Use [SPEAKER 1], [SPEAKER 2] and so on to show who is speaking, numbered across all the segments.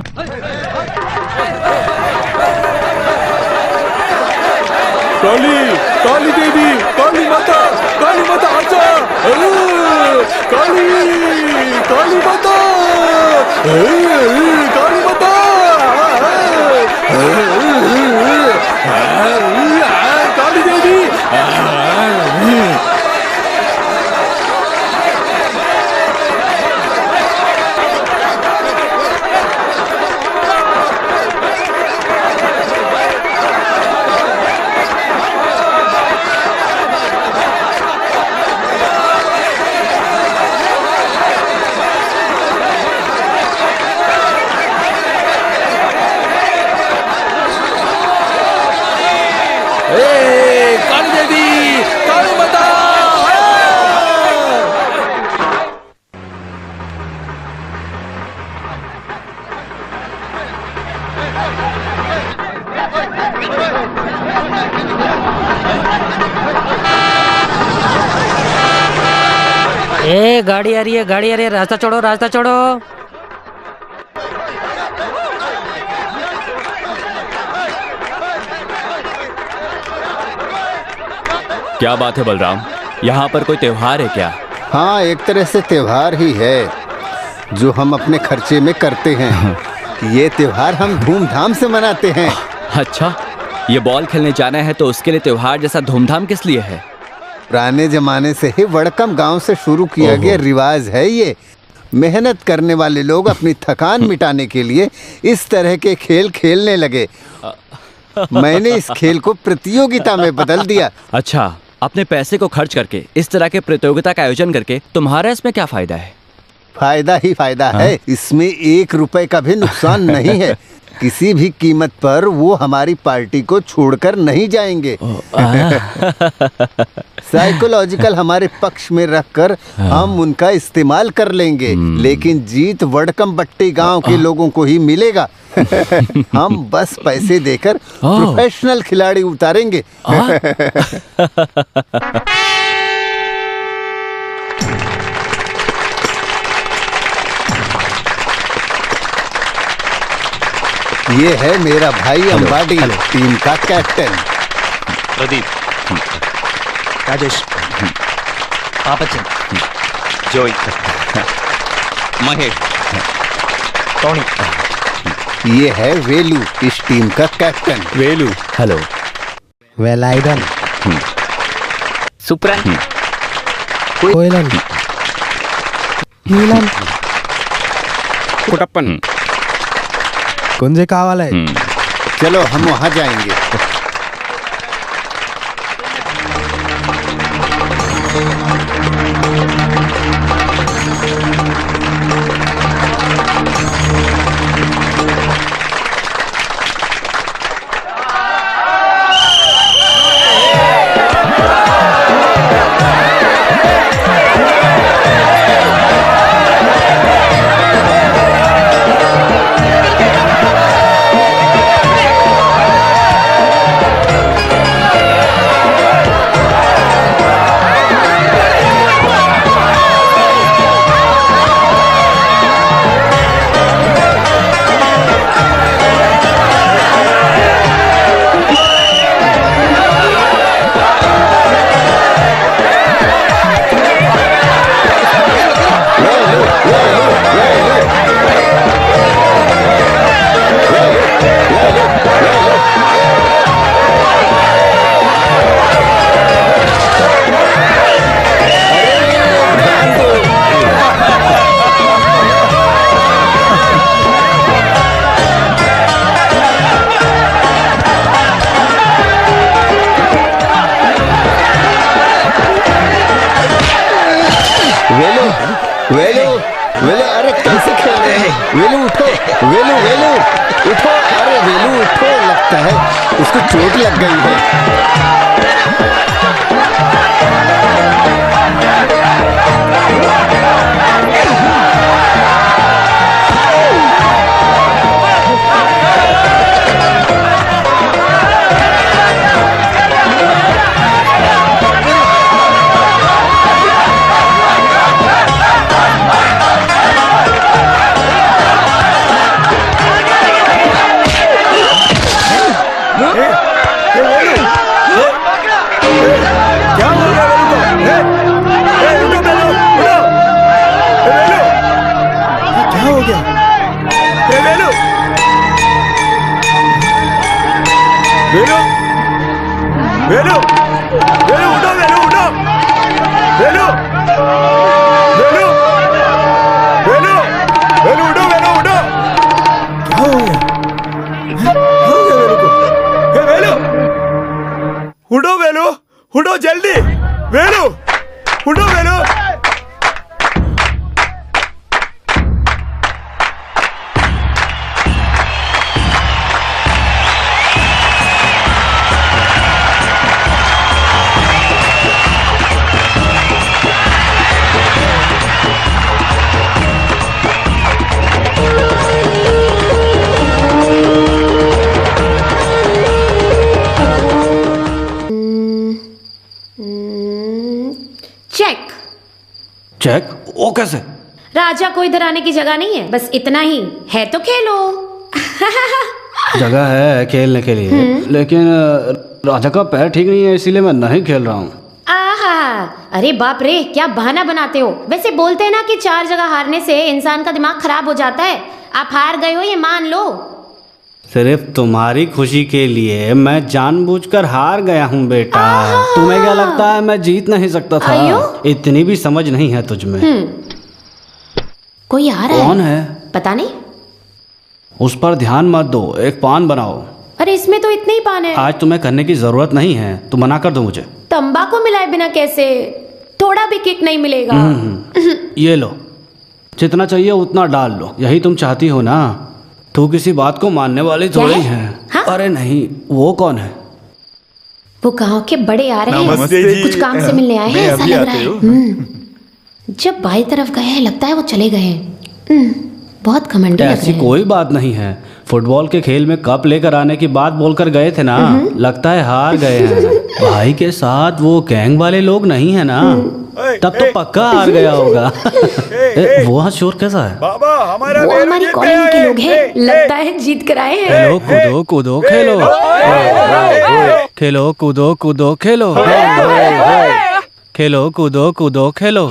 [SPEAKER 1] काली काली देवी, काली माता आजा। काली काली माता, काली माता, काली देवी। काली देवी, काली माता।
[SPEAKER 2] ए गाड़ी आ रही है, गाड़ी आ रही है, रास्ता छोड़ो, रास्ता छोड़ो।
[SPEAKER 1] क्या बात है बलराम, यहाँ पर कोई त्योहार है क्या?
[SPEAKER 3] हाँ, एक तरह से त्योहार ही है जो हम अपने खर्चे में करते हैं। ये त्योहार हम धूमधाम से मनाते हैं।
[SPEAKER 1] अच्छा, ये बॉल खेलने जाना है तो उसके लिए त्योहार जैसा धूमधाम किस लिए है?
[SPEAKER 3] पुराने जमाने से ही वड़कम गांव से शुरू किया गया रिवाज है ये। मेहनत करने वाले लोग अपनी थकान मिटाने के लिए इस तरह के खेल खेलने लगे। मैंने इस खेल को प्रतियोगिता में बदल दिया।
[SPEAKER 1] अच्छा, अपने पैसे को खर्च करके इस तरह के प्रतियोगिता का आयोजन करके तुम्हारा इसमें क्या फायदा है?
[SPEAKER 3] फायदा ही फायदा है, इसमें 1 रुपए का भी नुकसान नहीं है। किसी भी कीमत पर वो हमारी पार्टी को छोड़कर नहीं जाएंगे। साइकोलॉजिकल हमारे पक्ष में रखकर हम उनका इस्तेमाल कर लेंगे, लेकिन जीत वड़कम बट्टी गांव के लोगों को ही मिलेगा। हम बस पैसे देकर प्रोफेशनल खिलाड़ी उतारेंगे। ये है मेरा भाई अंबाडी, टीम का कैप्टन।
[SPEAKER 4] प्रदीप, राजेश, पापचन, जोई, महेश, टोनी।
[SPEAKER 3] ये है वेलू, इस टीम का कैप्टन।
[SPEAKER 1] वेलू, हेलो।
[SPEAKER 5] वेलायुधन,
[SPEAKER 4] सुप्रन,
[SPEAKER 5] कोयलन, नीलन,
[SPEAKER 6] कुटप्पन।
[SPEAKER 5] कुंजे कावाल है।
[SPEAKER 3] चलो हम वहां जाएंगे। वेलू, वेलू, अरे कैसे खेल रहे हैं? वेलू उठो, वेलू, वेलू उठो, अरे वेलू उठो, लगता है उसको चोट लग गई है।
[SPEAKER 6] वेलू वेलू वेलू उठो, वेलू उठो, वेलू वेलू वेलू वेलू उठो, वेलू उठो। क्या हो गया? क्या हो गया वेलू को? हे वेलू उठो, वेलू उठो जल्दी, वेलू उठो, वेलू।
[SPEAKER 7] चेक? वो कैसे?
[SPEAKER 8] राजा को इधर आने की जगह नहीं है, बस इतना ही है तो खेलो।
[SPEAKER 7] जगह है खेलने के लिए, लेकिन राजा का पैर ठीक नहीं है, इसीलिए मैं नहीं खेल रहा हूँ।
[SPEAKER 8] आहा, अरे बाप रे, क्या बहाना बनाते हो। वैसे बोलते हैं ना कि 4 जगह हारने से इंसान का दिमाग खराब हो जाता है। आप हार गए हो, ये मान लो।
[SPEAKER 7] सिर्फ तुम्हारी खुशी के लिए मैं जानबूझकर हार गया हूँ बेटा। तुम्हें क्या लगता है मैं जीत नहीं सकता था? इतनी भी समझ नहीं है तुझ में।
[SPEAKER 8] कोई आ रहा है।
[SPEAKER 7] कौन है?
[SPEAKER 8] पता नहीं।
[SPEAKER 7] उस पर ध्यान मत दो, एक पान बनाओ।
[SPEAKER 8] अरे इसमें तो इतने ही पान है।
[SPEAKER 7] आज तुम्हें करने की जरूरत नहीं है, तुम मना कर दो मुझे।
[SPEAKER 8] तंबाकू मिलाए बिना कैसे? थोड़ा भी किक नहीं मिलेगा।
[SPEAKER 7] ये लो, जितना चाहिए उतना डाल लो, यही तुम चाहती हो ना। तू किसी बात को मानने वाली थोड़ी है।
[SPEAKER 8] हाँ?
[SPEAKER 7] अरे नहीं, वो कौन है?
[SPEAKER 8] वो गांव के बड़े आ रहे हैं, कुछ काम से मिलने आए हैं ऐसा लग रहा है। जब बाई तरफ गए हैं लगता है वो चले गए हैं। बहुत घमंडी लग रहे हैं।
[SPEAKER 7] ऐसी कोई बात नहीं है, फुटबॉल के खेल में कप लेकर आने की बात बोलकर गए थे ना। लगता है हार गए हैं। भाई के साथ वो गैंग वाले लोग नहीं है ना, तब तो पक्का हार गया होगा। वो वहाँ शोर कैसा है?
[SPEAKER 6] बाबा हमारा
[SPEAKER 8] वो हमारी कॉलोनी के लोग हैं, लगता है जीत कर आए हैं।
[SPEAKER 7] खेलो कूदो कूदो खेलो, खेलो कूदो कूदो खेलो, खेलो कूदो कूदो खेलो,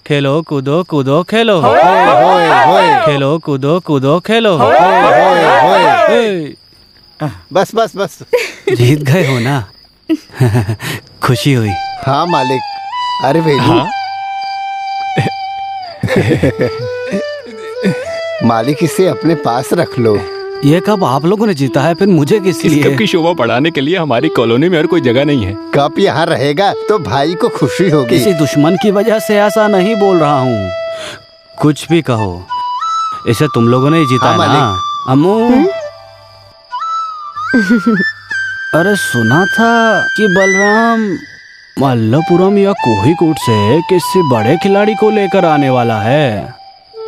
[SPEAKER 7] खेलो कूदो कूदो खेलो, खेलो कूदो कूदो खेलो।
[SPEAKER 3] बस बस बस,
[SPEAKER 7] जीत गए हो ना? खुशी हुई।
[SPEAKER 3] हाँ मालिक। अरे वेलू, मालिक इसे अपने पास रख लो।
[SPEAKER 7] ये कब आप लोगों ने जीता है, फिर मुझे किस लिए?
[SPEAKER 9] इस कप की शोभा बढ़ाने के लिए हमारी कॉलोनी में और कोई जगह नहीं है।
[SPEAKER 3] कप यहाँ रहेगा तो भाई को खुशी होगी।
[SPEAKER 7] किसी दुश्मन की वजह से ऐसा नहीं बोल रहा हूँ। कुछ भी कहो, इसे तुम लोगों ने ही जीता है ना अम्मू। अरे सुना था कि बलराम मल्लपुरम या कोहिकूट से किसी बड़े खिलाड़ी को लेकर आने वाला है।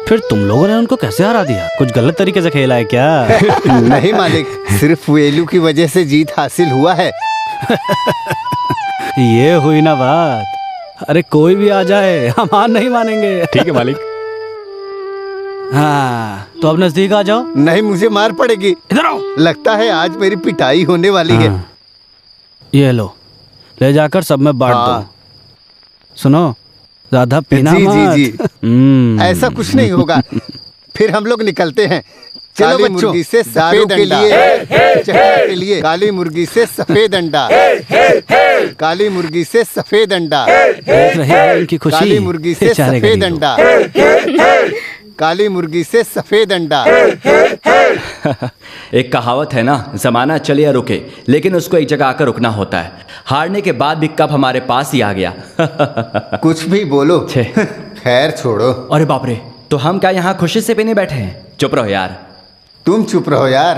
[SPEAKER 7] फिर तुम लोगों ने उनको कैसे हरा दिया? कुछ गलत तरीके से खेला है क्या?
[SPEAKER 3] नहीं मालिक, सिर्फ वेलू की वजह से जीत हासिल हुआ है।
[SPEAKER 7] ये हुई ना बात। अरे कोई भी आ जाए, हम हार नहीं मानेंगे।
[SPEAKER 9] ठीक है मालिक।
[SPEAKER 7] हाँ, तो अब नजदीक आ जाओ।
[SPEAKER 3] नहीं, मुझे मार पड़ेगी।
[SPEAKER 7] इधर आओ।
[SPEAKER 3] लगता है आज मेरी पिटाई होने वाली है।
[SPEAKER 7] ये लो, ले जाकर सब में बांट दो। सुनो, ज्यादा पीना
[SPEAKER 3] जी,
[SPEAKER 7] मत।
[SPEAKER 3] जी जी ऐसा कुछ नहीं होगा। फिर हम लोग निकलते हैं। चलो बच्चों, मुर्गी से सफेद अंडा के लिए काली मुर्गी से सफेद अंडा, काली मुर्गी से सफेद अंडा,
[SPEAKER 7] देख रहे हैं इनकी खुशी।
[SPEAKER 3] काली मुर्गी से सफेद अंडा, काली मुर्गी से सफेद अंडा।
[SPEAKER 1] एक कहावत है ना, जमाना चले या रुके, लेकिन उसको एक जगह आकर रुकना होता है। हारने के बाद भी कप हमारे पास ही आ गया।
[SPEAKER 3] कुछ भी बोलो, खैर छोड़ो।
[SPEAKER 1] अरे बाप रे, तो हम क्या यहाँ खुशी से पीने बैठे हैं? चुप रहो यार।
[SPEAKER 3] तुम चुप रहो यार,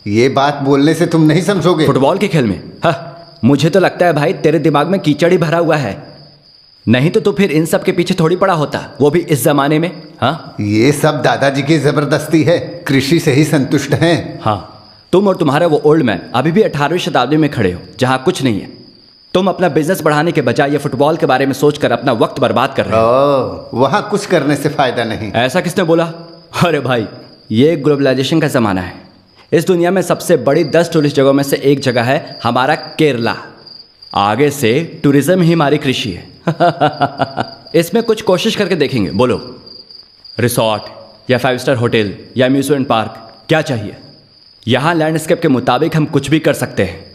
[SPEAKER 3] ये बात बोलने से तुम नहीं समझोगे।
[SPEAKER 1] फुटबॉल के खेल में मुझे तो लगता है भाई तेरे दिमाग में कीचड़ ही भरा हुआ है, नहीं तो तू फिर इन सब के पीछे थोड़ी पड़ा होता, वो भी इस जमाने में। हाँ,
[SPEAKER 3] ये सब दादाजी की जबरदस्ती है, कृषि से ही संतुष्ट हैं।
[SPEAKER 1] हाँ, तुम और तुम्हारा वो ओल्ड मैन अभी भी 18वीं शताब्दी में खड़े हो, जहाँ कुछ नहीं है। तुम अपना बिजनेस बढ़ाने के बजाय ये फुटबॉल के बारे में सोचकर अपना वक्त बर्बाद कर रहे हो।
[SPEAKER 3] वहाँ कुछ करने से फायदा नहीं।
[SPEAKER 1] ऐसा किसने बोला? अरे भाई, ये ग्लोबलाइजेशन का जमाना है। इस दुनिया में सबसे बड़ी 10 टूरिस्ट जगहों में से एक जगह है हमारा केरला। आगे से टूरिज्म ही हमारी कृषि है। इसमें कुछ कोशिश करके देखेंगे। बोलो, रिसोर्ट या 5 स्टार होटल या अम्यूजमेंट पार्क, क्या चाहिए? यहाँ लैंडस्केप के मुताबिक हम कुछ भी कर सकते हैं।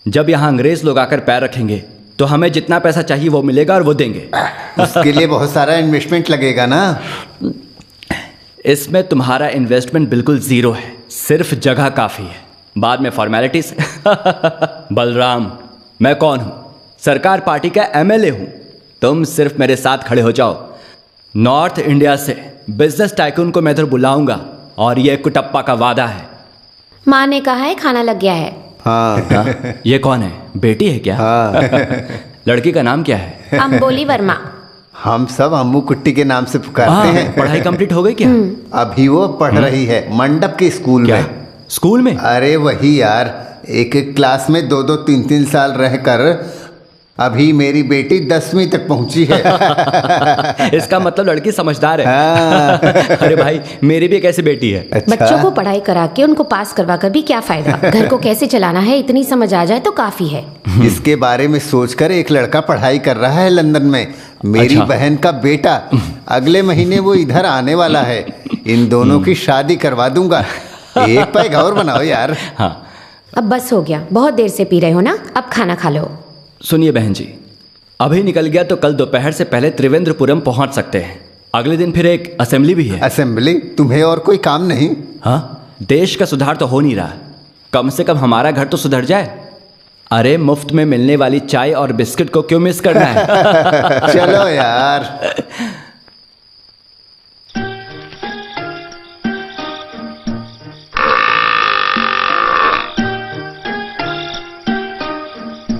[SPEAKER 1] जब यहाँ अंग्रेज लोग आकर पैर रखेंगे तो हमें जितना पैसा चाहिए वो मिलेगा और वो देंगे।
[SPEAKER 3] उसके लिए बहुत सारा इन्वेस्टमेंट लगेगा ना।
[SPEAKER 1] इसमें तुम्हारा इन्वेस्टमेंट बिल्कुल जीरो है, सिर्फ जगह काफी है, बाद में फॉर्मेलिटीज। बलराम, मैं कौन हूं? सरकार पार्टी का एमएलए हूं। तुम सिर्फ मेरे साथ खड़े हो जाओ। नॉर्थ इंडिया से बिजनेस टाइकून को मैं इधर बुलाऊंगा और ये कुटप्पा का वादा है।
[SPEAKER 8] माँ ने कहा है खाना लग गया है।
[SPEAKER 3] हाँ।
[SPEAKER 1] ये कौन है? बेटी है क्या?
[SPEAKER 3] हाँ।
[SPEAKER 1] लड़की का नाम क्या है?
[SPEAKER 8] अंबोली वर्मा।
[SPEAKER 3] हम सब अम्मू कुट्टी के नाम से पुकारते हैं।
[SPEAKER 1] पढ़ाई कंप्लीट हो गई क्या?
[SPEAKER 3] अभी वो पढ़ रही है मंडप के स्कूल
[SPEAKER 1] क्या?
[SPEAKER 3] में।
[SPEAKER 1] स्कूल में?
[SPEAKER 3] अरे वही यार, एक एक क्लास में 2-2, 3-3 साल रहकर अभी मेरी बेटी 10वीं तक पहुंची है।
[SPEAKER 1] इसका मतलब लड़की समझदार है।
[SPEAKER 3] हाँ।
[SPEAKER 1] अरे भाई, मेरी भी एक ऐसी बेटी है।
[SPEAKER 3] अच्छा।
[SPEAKER 8] बच्चों को पढ़ाई करा के उनको पास करवा कर भी क्या फायदा? घर को कैसे चलाना है इतनी समझ आ जाए तो काफी है।
[SPEAKER 3] इसके बारे में सोचकर एक लड़का पढ़ाई कर रहा है लंदन में, मेरी
[SPEAKER 1] अच्छा।
[SPEAKER 3] बहन का बेटा। अगले महीने वो इधर आने वाला है। इन दोनों की शादी करवा दूंगा। एक पैग और बनाओ यार।
[SPEAKER 1] हाँ।
[SPEAKER 8] अब बस हो गया, बहुत देर से पी रहे हो ना, अब खाना खा लो।
[SPEAKER 1] सुनिए बहन जी, अभी निकल गया तो कल दोपहर से पहले त्रिवेंद्रपुरम पहुंच सकते हैं। अगले दिन फिर एक असेंबली भी है।
[SPEAKER 3] असेंबली? तुम्हें और कोई काम नहीं?
[SPEAKER 1] हाँ, देश का सुधार तो हो नहीं रहा, कम से कम हमारा घर तो सुधर जाए। अरे मुफ्त में मिलने वाली चाय और बिस्किट को क्यों मिस करना है?
[SPEAKER 3] चलो यार।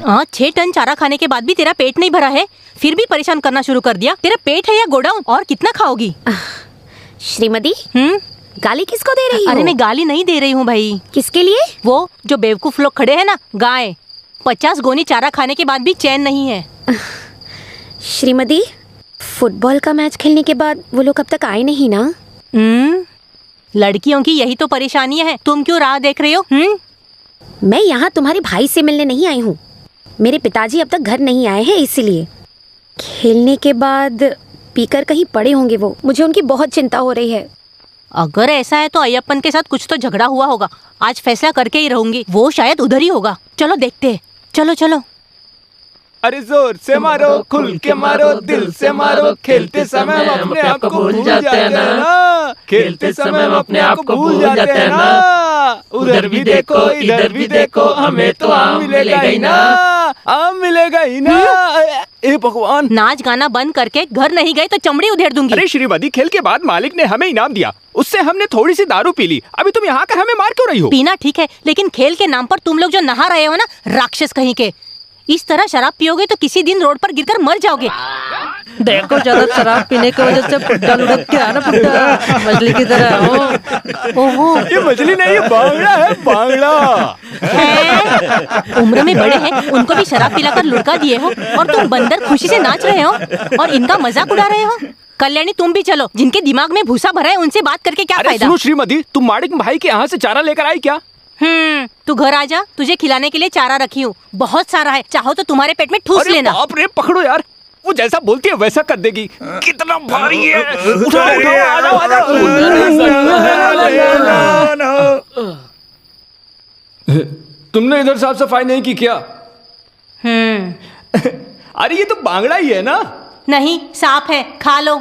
[SPEAKER 10] हाँ, 6 टन चारा खाने के बाद भी तेरा पेट नहीं भरा है, फिर भी परेशान करना शुरू कर दिया। तेरा पेट है या गोडाउन? और कितना खाओगी?
[SPEAKER 8] श्रीमती, गाली किसको दे रही हो?
[SPEAKER 10] अरे मैं गाली नहीं दे रही हूँ भाई।
[SPEAKER 8] किसके लिए?
[SPEAKER 10] वो जो बेवकूफ लोग खड़े हैं ना, गाय। 50 गोनी चारा खाने के बाद भी चैन नहीं है।
[SPEAKER 8] श्रीमती, फुटबॉल का मैच खेलने के बाद वो लोग अब तक आए नहीं ना?
[SPEAKER 10] लड़कियों की यही तो परेशानी है। तुम क्यों राह देख रहे हो?
[SPEAKER 8] मैं यहाँ तुम्हारे भाई से मिलने नहीं आई हूँ। मेरे पिताजी अब तक घर नहीं आए हैं, इसीलिए। खेलने के बाद पीकर कहीं पड़े होंगे वो। मुझे उनकी बहुत चिंता हो रही है।
[SPEAKER 10] अगर ऐसा है तो अय्यप्पन के साथ कुछ तो झगड़ा हुआ होगा। आज फैसला करके ही रहूंगी। वो शायद उधर ही होगा। चलो देखते हैं। चलो चलो।
[SPEAKER 6] अरे जोर से मारो, खुल के मारो, दिल से मारो। खेलते समय हम अपने आप को भूल जाते हैं ना। खेलते समय हम अपने आप को भूल जाते हैं ना। उधर भी देखो, इधर भी देखो, हमें तो आम मिलेगा ही ना। आम मिलेगा ही ना। ए भगवान!
[SPEAKER 10] नाच गाना बंद करके घर नहीं गए तो चमड़ी उधेड़ दूंगी।
[SPEAKER 9] अरे श्रीमती, खेल के बाद मालिक ने हमें इनाम दिया, उससे हमने थोड़ी सी दारू पी ली। अभी तुम यहाँ कर हमें मार क्यों रही हो?
[SPEAKER 10] पीना ठीक है, लेकिन खेल के नाम पर तुम लोग जो नहा रहे हो ना, राक्षस कहीं के, इस तरह शराब पियोगे तो किसी दिन रोड पर गिरकर मर जाओगे।
[SPEAKER 2] देखो ज्यादा शराब पीने की वजह से पुट्टा लुढ़क के आना पुट्टा मछली की तरह।
[SPEAKER 10] ओहो,
[SPEAKER 6] ये मछली नहीं, ये बांगड़ा है, बांगड़ा।
[SPEAKER 10] उम्र में बड़े हैं, उनको भी शराब पिलाकर लुढ़का दिए हो और तुम बंदर खुशी से नाच रहे हो और इनका मजाक उड़ा रहे हो। कल्याणी, तुम भी चलो। जिनके दिमाग में भूसा भरा है उनसे बात करके क्या फायदा?
[SPEAKER 9] सुनो श्रीमती, तुम मालिक भाई के यहाँ से चारा लेकर आई क्या?
[SPEAKER 10] तू घर आ जा, तुझे खिलाने के लिए चारा रखी हूँ, बहुत सारा है। चाहो तो तुम्हारे पेट में ठूस लेना।
[SPEAKER 9] बाप रे, पकड़ो यार, वो जैसा बोलती है वैसा कर देगी। कितना भारी है। उठाओ उठाओ, आ जाओ आ जाओ।
[SPEAKER 6] तुमने इधर साफ सफाई नहीं की क्या? अरे ये तो बांगड़ा ही है ना?
[SPEAKER 10] नहीं, सांप है, खा लो।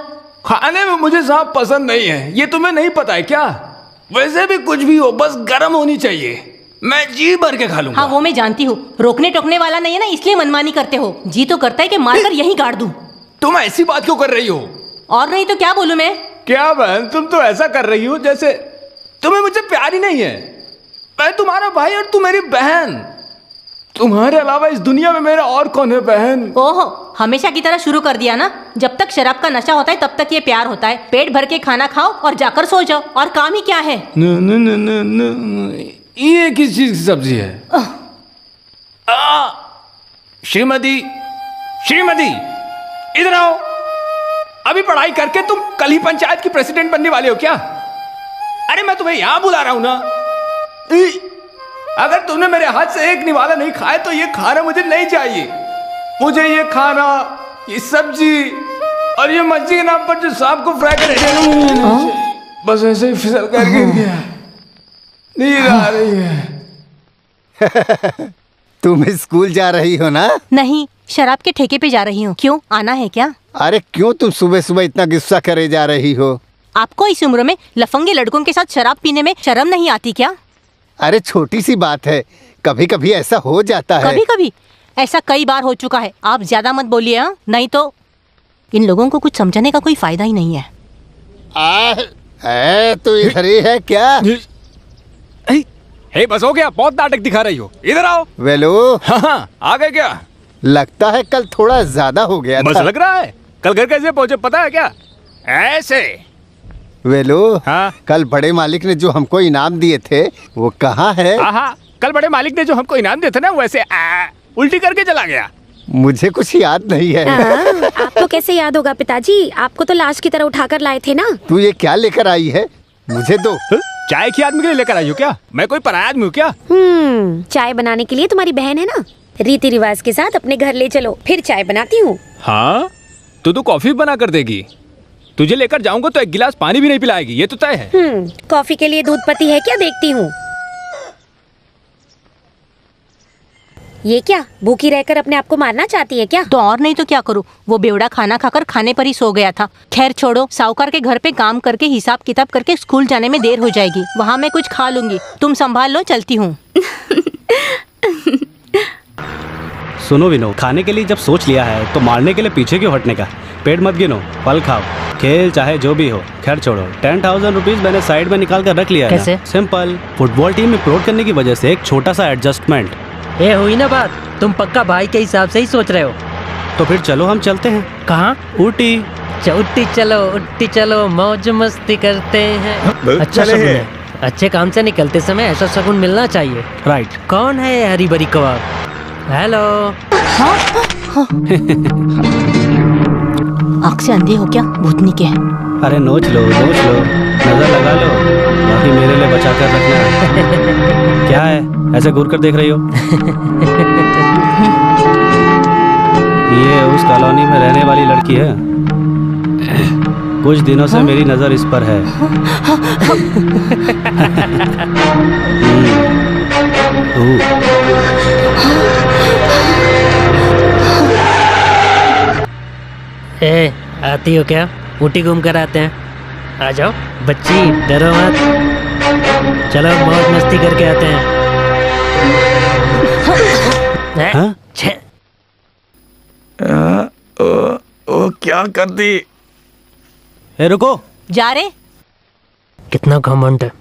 [SPEAKER 6] खाने में मुझे सांप पसंद नहीं है, ये तुम्हें नहीं पता है क्या? वैसे भी कुछ भी हो, बस गर्म होनी चाहिए। मैं जी भर के खा लूंगा।
[SPEAKER 10] हाँ, वो मैं जानती हूँ। रोकने टोकने वाला नहीं है ना, इसलिए मनमानी करते हो। जी तो करता है कि मारकर यहीं गाड़ दूं।
[SPEAKER 6] तुम ऐसी बात क्यों कर रही हो?
[SPEAKER 10] और नहीं तो क्या बोलूं मैं?
[SPEAKER 6] क्या बहन, तुम तो ऐसा कर रही हो जैसे तुम्हें मुझसे प्यार ही नहीं है। मैं तुम्हारा भाई और तू मेरी बहन। तुम्हारे अलावा इस दुनिया में मेरा और कौन है बहन?
[SPEAKER 10] ओहो, हमेशा की तरह शुरू कर दिया ना। जब तक शराब का नशा होता है तब तक ये प्यार होता है। पेट भर के खाना खाओ और जाकर सो जाओ, और काम ही क्या है?
[SPEAKER 6] ये किस चीज की सब्जी है? श्रीमती, श्रीमती, इधर आओ। अभी पढ़ाई करके तुम कल ही पंचायत की प्रेसिडेंट बनने वाले हो क्या? अरे मैं तुम्हें यहां बुला रहा हूं ना। अगर तुमने मेरे हाथ से एक निवाला नहीं खाया तो ये खाना मुझे नहीं चाहिए। मुझे ये खाना, ये सब्जी और ये मच्छी के नाम पर जो सांप को फ्राई कर बस ऐसे ही फिसल कर गिर गया। नींद आ रही है।
[SPEAKER 3] तुम स्कूल जा रही हो ना?
[SPEAKER 10] नहीं, शराब के ठेके पे जा रही हूँ। क्यों, आना है क्या?
[SPEAKER 3] अरे क्यों तुम सुबह सुबह इतना गुस्सा करे जा रही हो?
[SPEAKER 10] आपको इस उम्र में लफंगे लड़कों के साथ शराब पीने में शर्म नहीं आती क्या?
[SPEAKER 3] अरे छोटी सी बात है, कभी कभी ऐसा हो जाता है।
[SPEAKER 10] कभी कभी ऐसा कई बार हो चुका है। आप ज्यादा मत बोलिए, हाँ? नहीं तो इन लोगों को कुछ समझने का कोई फायदा ही नहीं है।
[SPEAKER 3] तो इधर ही है क्या?
[SPEAKER 6] हे बस हो गया, बहुत नाटक दिखा रही हो। इधर आओ।
[SPEAKER 3] वेलो।
[SPEAKER 6] हाँ, आ गए क्या?
[SPEAKER 3] लगता है कल थोड़ा ज्यादा हो गया
[SPEAKER 6] बस
[SPEAKER 3] था।
[SPEAKER 6] लग रहा है। कल घर कैसे पहुंचे पता है क्या? ऐसे।
[SPEAKER 3] वेलो।
[SPEAKER 6] हाँ?
[SPEAKER 3] कल बड़े मालिक ने जो हमको इनाम दिए थे वो कहाँ है?
[SPEAKER 6] हाँ, कल बड़े मालिक ने जो हमको इनाम दिए थे ना, वैसे उल्टी करके चला गया।
[SPEAKER 3] मुझे कुछ याद नहीं है।
[SPEAKER 8] आपको कैसे याद होगा पिताजी? आपको तो लाश की तरह उठाकर लाए थे ना।
[SPEAKER 3] तू ये क्या लेकर आई है? मुझे दो।
[SPEAKER 6] चाय की आदमी के लिए लेकर आई हो क्या? मैं कोई पराया आदमी हूँ क्या?
[SPEAKER 8] चाय बनाने के लिए तुम्हारी बहन है ना। रीति रिवाज के साथ अपने घर ले चलो, फिर चाय बनाती हूँ।
[SPEAKER 6] हाँ, तो कॉफी बना कर देगी। तुझे लेकर जाऊंगा तो एक गिलास पानी भी नहीं पिलाएगी, ये तो तय है।
[SPEAKER 8] कॉफी के लिए दूध पत्ती है क्या? देखती हूँ। ये क्या, भूखी रहकर अपने आप को मारना चाहती है क्या?
[SPEAKER 10] तो और नहीं तो क्या करूँ, वो बेवड़ा खाना खाकर खाने पर ही सो गया था। खैर छोड़ो, साहूकार के घर पे काम करके हिसाब किताब करके स्कूल जाने में देर हो जाएगी। वहाँ मैं कुछ खा लूंगी, तुम संभाल लो, चलती हूँ।
[SPEAKER 7] सुनो विनो, खाने के लिए जब सोच लिया है तो मारने के लिए पीछे क्यों हटने का? पेट मत गिनो, फल खाओ, खेल चाहे जो भी हो। खैर छोड़ो, 10,000 रुपीज मैंने साइड में निकाल कर रख लिया है।
[SPEAKER 2] कैसे?
[SPEAKER 7] सिंपल, फुटबॉल टीम में प्रोट करने की वजह से एक छोटा सा एडजस्टमेंट।
[SPEAKER 2] ये हुई ना बात, तुम पक्का भाई के हिसाब से ही सोच रहे हो।
[SPEAKER 7] तो फिर चलो हम चलते हैं।
[SPEAKER 2] कहाँ?
[SPEAKER 7] ऊटी।
[SPEAKER 2] उट्टी चलो, मौज मस्ती करते हैं। अच्छा शगुन है, अच्छे काम से निकलते समय ऐसा शगुन मिलना चाहिए।
[SPEAKER 7] राइट।
[SPEAKER 2] कौन है ये हरी भरी कबाब? हेलो।
[SPEAKER 10] आँख से अंधे हो क्या? भूतनी के हैं।
[SPEAKER 7] अरे नोच लो, नजर लगा लो, बाकी मेरे लिए बचा कर रखना। क्या है, ऐसे घूर कर देख रही हो? ये उस कॉलोनी में रहने वाली लड़की है। कुछ दिनों से मेरी नजर इस पर है।
[SPEAKER 2] ए, आती हो क्या? ऊटी घूम कर आते हैं। आ जाओ बच्ची, डरो मत। चलो मौज मस्ती करके आते हैं।
[SPEAKER 7] हाँ?
[SPEAKER 6] ओ क्या कर दी?
[SPEAKER 7] ए रुको।
[SPEAKER 10] जा रे।
[SPEAKER 2] कितना घमंड है।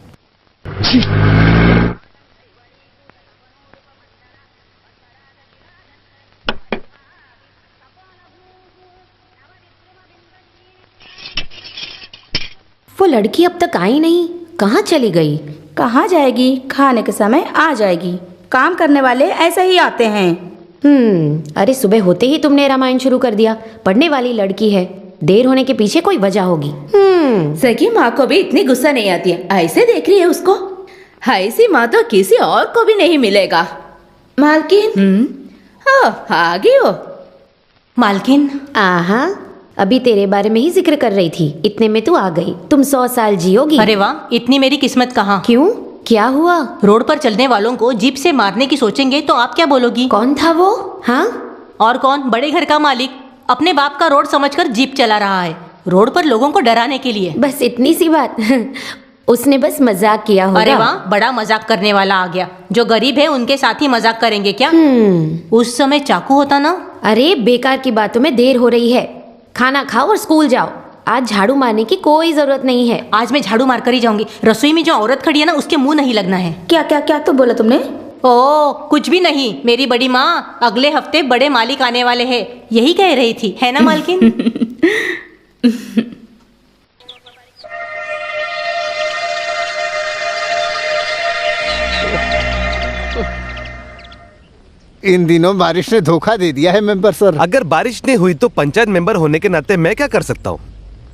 [SPEAKER 8] वो लड़की अब तक आई नहीं, कहाँ चली गई?
[SPEAKER 11] कहाँ जाएगी? खाने के समय आ जाएगी। काम करने वाले ऐसे ही आते हैं।
[SPEAKER 8] अरे सुबह होते ही तुमने रामायण शुरू कर दिया। पढ़ने वाली लड़की है, देर होने के पीछे कोई वजह होगी।
[SPEAKER 11] सगी माँ को भी इतनी गुस्सा नहीं आती है, ऐसे देख रही है उसको। ऐसी माँ तो किसी और को भी नहीं मिलेगा। मालकिन, आ गई हो।
[SPEAKER 10] मालकिन,
[SPEAKER 8] आहा, अभी तेरे बारे में ही जिक्र कर रही थी, इतने में तू आ गई। तुम 100 साल जियोगी।
[SPEAKER 10] अरे वाह, इतनी मेरी किस्मत कहाँ।
[SPEAKER 8] क्यों, क्या हुआ?
[SPEAKER 10] रोड पर चलने वालों को जीप से मारने की सोचेंगे तो आप क्या बोलोगी?
[SPEAKER 8] कौन था वो? हाँ,
[SPEAKER 10] और कौन? बड़े घर का मालिक अपने बाप का रोड समझकर जीप चला रहा है, रोड पर लोगों को डराने के लिए।
[SPEAKER 8] बस इतनी सी बात। उसने बस मजाक किया होगा।
[SPEAKER 10] अरे वाह, बड़ा मजाक करने वाला आ गया। जो गरीब है उनके साथ ही मजाक करेंगे क्या? उस समय चाकू होता ना।
[SPEAKER 8] अरे बेकार की बातों में देर हो रही है, खाना खाओ और स्कूल जाओ। आज झाड़ू मारने की कोई जरूरत नहीं है।
[SPEAKER 10] आज मैं झाड़ू मार कर ही जाऊंगी। रसोई में जो औरत खड़ी है ना, उसके मुंह नहीं लगना है।
[SPEAKER 11] क्या क्या क्या तो बोला तुमने?
[SPEAKER 10] ओ कुछ भी नहीं, मेरी बड़ी माँ अगले हफ्ते बड़े मालिक आने वाले हैं, यही कह रही थी, है ना मालकिन?
[SPEAKER 3] इन दिनों बारिश ने धोखा दे दिया है मेंबर सर।
[SPEAKER 12] अगर बारिश नहीं हुई तो पंचायत मेंबर होने के नाते मैं क्या कर सकता हूँ?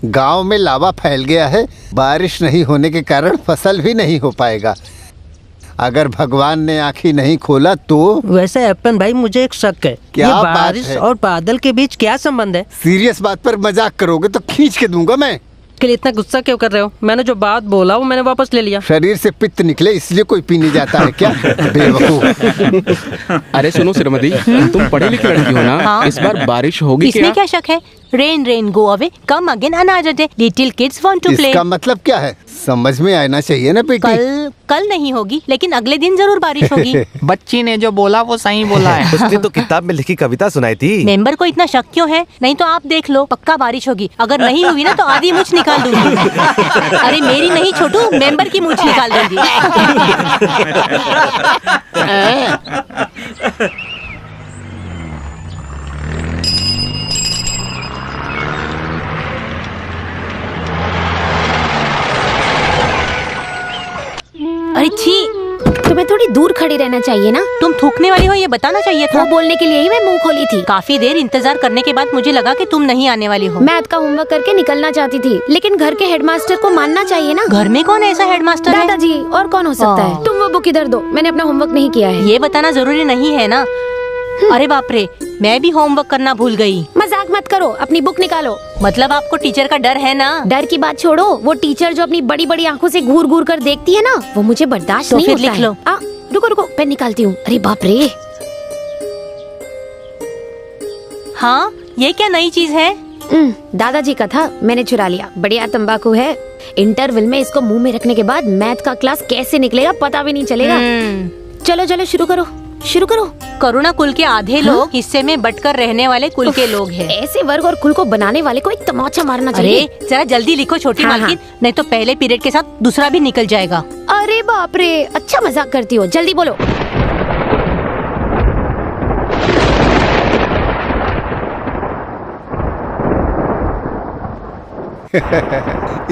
[SPEAKER 3] गांव में लावा फैल गया है, बारिश नहीं होने के कारण फसल भी नहीं हो पाएगा। अगर भगवान ने आँखें नहीं खोला तो।
[SPEAKER 2] वैसे अपन भाई, मुझे एक शक है,
[SPEAKER 3] क्या
[SPEAKER 2] ये
[SPEAKER 3] बात
[SPEAKER 2] बारिश
[SPEAKER 3] है?
[SPEAKER 2] और बादल के बीच क्या संबंध है?
[SPEAKER 3] सीरियस बात पर मजाक करोगे तो खींच के दूंगा मैं।
[SPEAKER 2] के लिए इतना गुस्सा क्यों कर रहे हो? मैंने जो बात बोला वो मैंने वापस ले लिया।
[SPEAKER 3] शरीर से पित्त निकले इसलिए कोई पीने जाता है क्या? बेवकूफ।
[SPEAKER 13] अरे सुनो श्रीमती, तुम पढ़ी लिखी लड़की हो ना?
[SPEAKER 10] हाँ?
[SPEAKER 13] इस बार बारिश होगी
[SPEAKER 10] इसमें क्या शक है? Rain rain go away, come again another day, little kids want to play.
[SPEAKER 3] इसका मतलब क्या है? समझ में आना चाहिए ना बेटी।
[SPEAKER 10] कल नहीं होगी, लेकिन अगले दिन जरूर बारिश होगी।
[SPEAKER 6] बच्ची ने जो बोला वो सही बोला है।
[SPEAKER 12] उसने तो किताब में लिखी कविता सुनाई थी।
[SPEAKER 10] मेंबर को इतना शक क्यों है? नहीं तो आप देख लो, पक्का बारिश होगी। अगर नहीं हुई ना तो आधी मूंछ निकाल दूंगी। अरे मेरी नहीं छोटू, मेंबर की मूंछ निकाल दूंगी। अरे छी,
[SPEAKER 8] तुम्हें थोड़ी दूर खड़ी रहना चाहिए ना।
[SPEAKER 10] तुम थूकने वाली हो ये बताना चाहिए था।
[SPEAKER 8] वो बोलने के लिए ही मैं मुंह खोली थी।
[SPEAKER 10] काफी देर इंतजार करने के बाद मुझे लगा कि तुम नहीं आने वाली हो।
[SPEAKER 8] मैथ का होमवर्क करके निकलना चाहती थी, लेकिन घर के हेडमास्टर को मानना चाहिए ना।
[SPEAKER 10] घर में कौन ऐसा हेडमास्टर है?
[SPEAKER 8] दादाजी, और कौन हो सकता है? तुम वो बुक इधर दो, मैंने अपना होमवर्क नहीं किया है।
[SPEAKER 10] ये बताना जरूरी नहीं है ना। अरे बाप रे, मैं भी होमवर्क करना भूल गई।
[SPEAKER 8] मजाक मत करो, अपनी बुक निकालो।
[SPEAKER 10] मतलब आपको टीचर का डर है ना?
[SPEAKER 8] डर की बात छोड़ो, वो टीचर जो अपनी बड़ी बड़ी आंखों से घूर घूर कर देखती है ना, वो मुझे बर्दाश्त नहीं होता है।
[SPEAKER 10] लिख लो।
[SPEAKER 8] रुको रुको, पेन निकालती हूँ। अरे बाप रे।
[SPEAKER 10] हाँ, ये क्या नई चीज है?
[SPEAKER 8] दादाजी का था, मैंने चुरा लिया। बढ़िया तंबाकू है। इंटरवल में इसको मुंह में रखने के बाद मैथ का क्लास कैसे निकलेगा पता भी नहीं चलेगा। चलो चलो शुरू करो, शुरू करो।
[SPEAKER 10] करुणा कुल के आधे लोग हिस्से में बटकर रहने वाले कुल के लोग हैं।
[SPEAKER 8] ऐसे वर्ग और कुल को बनाने वाले को एक तमाचा मारना चाहिए।
[SPEAKER 10] अरे जरा जल्दी लिखो छोटी मालकिन, नहीं तो पहले पीरियड के साथ दूसरा भी निकल जाएगा।
[SPEAKER 8] अरे बाप रे, अच्छा मजाक करती हो, जल्दी बोलो।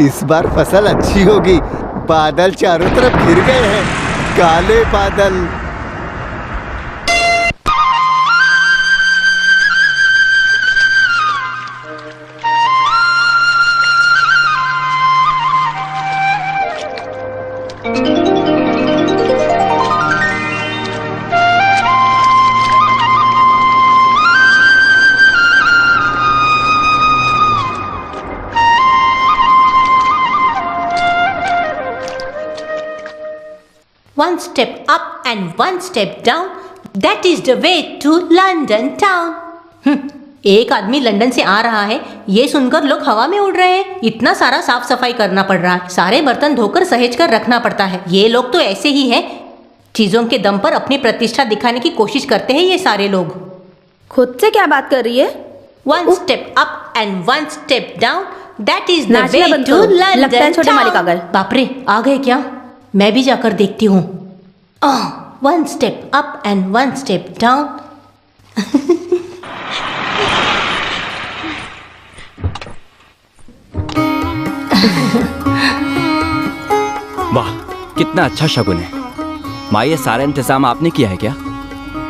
[SPEAKER 3] इस बार फसल अच्छी होगी। बादल चारों तरफ घिर गए हैं, काले बादल।
[SPEAKER 10] One step up and one step down, that is the way to London town. एक आदमी लंदन से आ रहा है, ये सुनकर लोग हवा में उड़ रहे हैं। इतना सारा साफ सफाई करना पड़ रहा है, सारे बर्तन धोकर सहेज कर रखना पड़ता है। ये लोग तो ऐसे ही हैं, चीजों के दम पर अपनी प्रतिष्ठा दिखाने की कोशिश करते हैं ये सारे लोग।
[SPEAKER 11] खुद से क्या बात कर रही है?
[SPEAKER 10] One step up and one step down, that is the
[SPEAKER 11] नाचना
[SPEAKER 10] way
[SPEAKER 11] बंद
[SPEAKER 10] to
[SPEAKER 11] करो।
[SPEAKER 10] London
[SPEAKER 11] लगता है छोटे मालिक आ गए।
[SPEAKER 10] बाप रे, आ गए क्या? मैं भी जाकर देखती हूँ। One step up and one step down.
[SPEAKER 1] वाह, कितना अच्छा शगुन है। माँ, ये सारा इंतजाम आपने किया है क्या?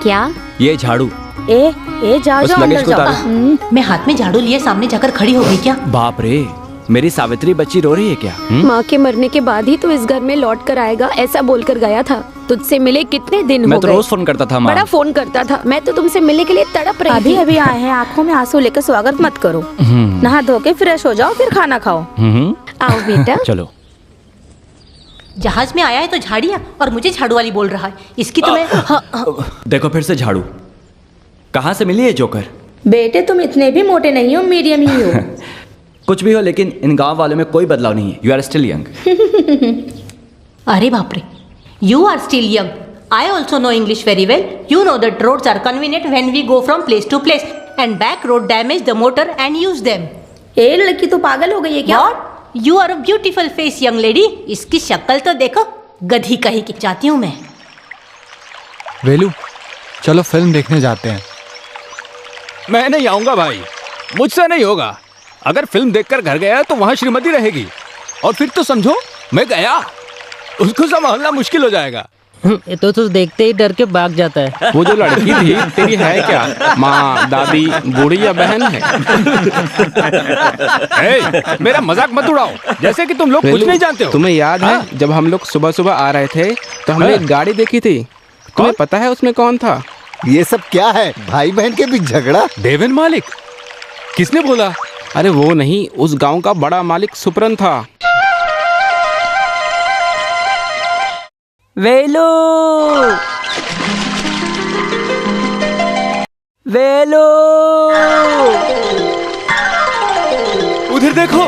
[SPEAKER 8] क्या?
[SPEAKER 1] ये झाड़ू।
[SPEAKER 11] ए जाओ
[SPEAKER 1] उस
[SPEAKER 11] जाओ
[SPEAKER 1] लगेज
[SPEAKER 11] अंदर
[SPEAKER 1] को
[SPEAKER 11] जाओ।
[SPEAKER 10] मैं हाथ में झाड़ू लिए सामने जाकर खड़ी हो गई क्या?
[SPEAKER 1] बाप रे, मेरी सावित्री बच्ची रो रही है क्या?
[SPEAKER 8] माँ के मरने के बाद ही तो इस घर में लौट कर आएगा, ऐसा बोलकर गया था। तुझसे मिले कितने दिन हो गए?
[SPEAKER 1] मैं तो रोज फोन करता था माँ।
[SPEAKER 8] बड़ा फोन करता था। मैं तो तुमसे मिलने के लिए तड़प रही
[SPEAKER 11] अभी
[SPEAKER 8] थी।
[SPEAKER 11] अभी आए हैं, आंखों में आंसू लेकर स्वागत मत करो। नहा धो के फ्रेश हो जाओ, फिर खाना खाओ।
[SPEAKER 8] आओ बेटा।
[SPEAKER 1] चलो।
[SPEAKER 10] जहाज में आया है तो झाड़िया, और मुझे झाड़ू वाली बोल रहा है। इसकी तो मैं
[SPEAKER 1] देखो फिर से झाड़ू। कहाँ से मिली है जोकर?
[SPEAKER 11] बेटे तुम इतने भी मोटे नहीं हो, मीडियम ही हो।
[SPEAKER 1] कुछ भी हो, लेकिन इन गांव वालों में कोई बदलाव नहीं है। You are still young.
[SPEAKER 10] अरे बाप रे, you are still young. I also know English very well. You know that roads are convenient when we go from place to place, and back road damage the motor and use them.
[SPEAKER 11] ए लड़की तो पागल हो गई है क्या?
[SPEAKER 10] You are a beautiful face young lady. इसकी शक्ल तो देखो, गधी कहीं की। जाती हूँ मैं।
[SPEAKER 5] वेलू, चलो फिल्म देखने जाते हैं।
[SPEAKER 9] मैं नहीं आऊंगा भाई, मुझसे नहीं होगा। अगर फिल्म देखकर घर गया तो वहां श्रीमती रहेगी, और फिर तो समझो मैं गया, उसको संभालना मुश्किल हो जाएगा।
[SPEAKER 2] ये तो देखते ही डर के भाग जाता है।
[SPEAKER 13] वो जो लड़की थी तेरी है क्या? माँ, दादी, बूढ़ी या बहन है?
[SPEAKER 9] मेरा मजाक मत उड़ाओ, जैसे कि तुम लोग कुछ नहीं जानते हो।
[SPEAKER 13] तुम्हें याद है जब हम लोग सुबह सुबह आ रहे थे तो हमने एक गाड़ी देखी थी? तुम्हें पता है उसमें कौन था?
[SPEAKER 3] ये सब क्या है? भाई बहन के बीच झगड़ा?
[SPEAKER 9] देवेन मालिक? किसने बोला?
[SPEAKER 13] अरे वो नहीं, उस गांव का बड़ा मालिक सुपरन था।
[SPEAKER 6] वेलू, वेलू,
[SPEAKER 9] उधर देखो।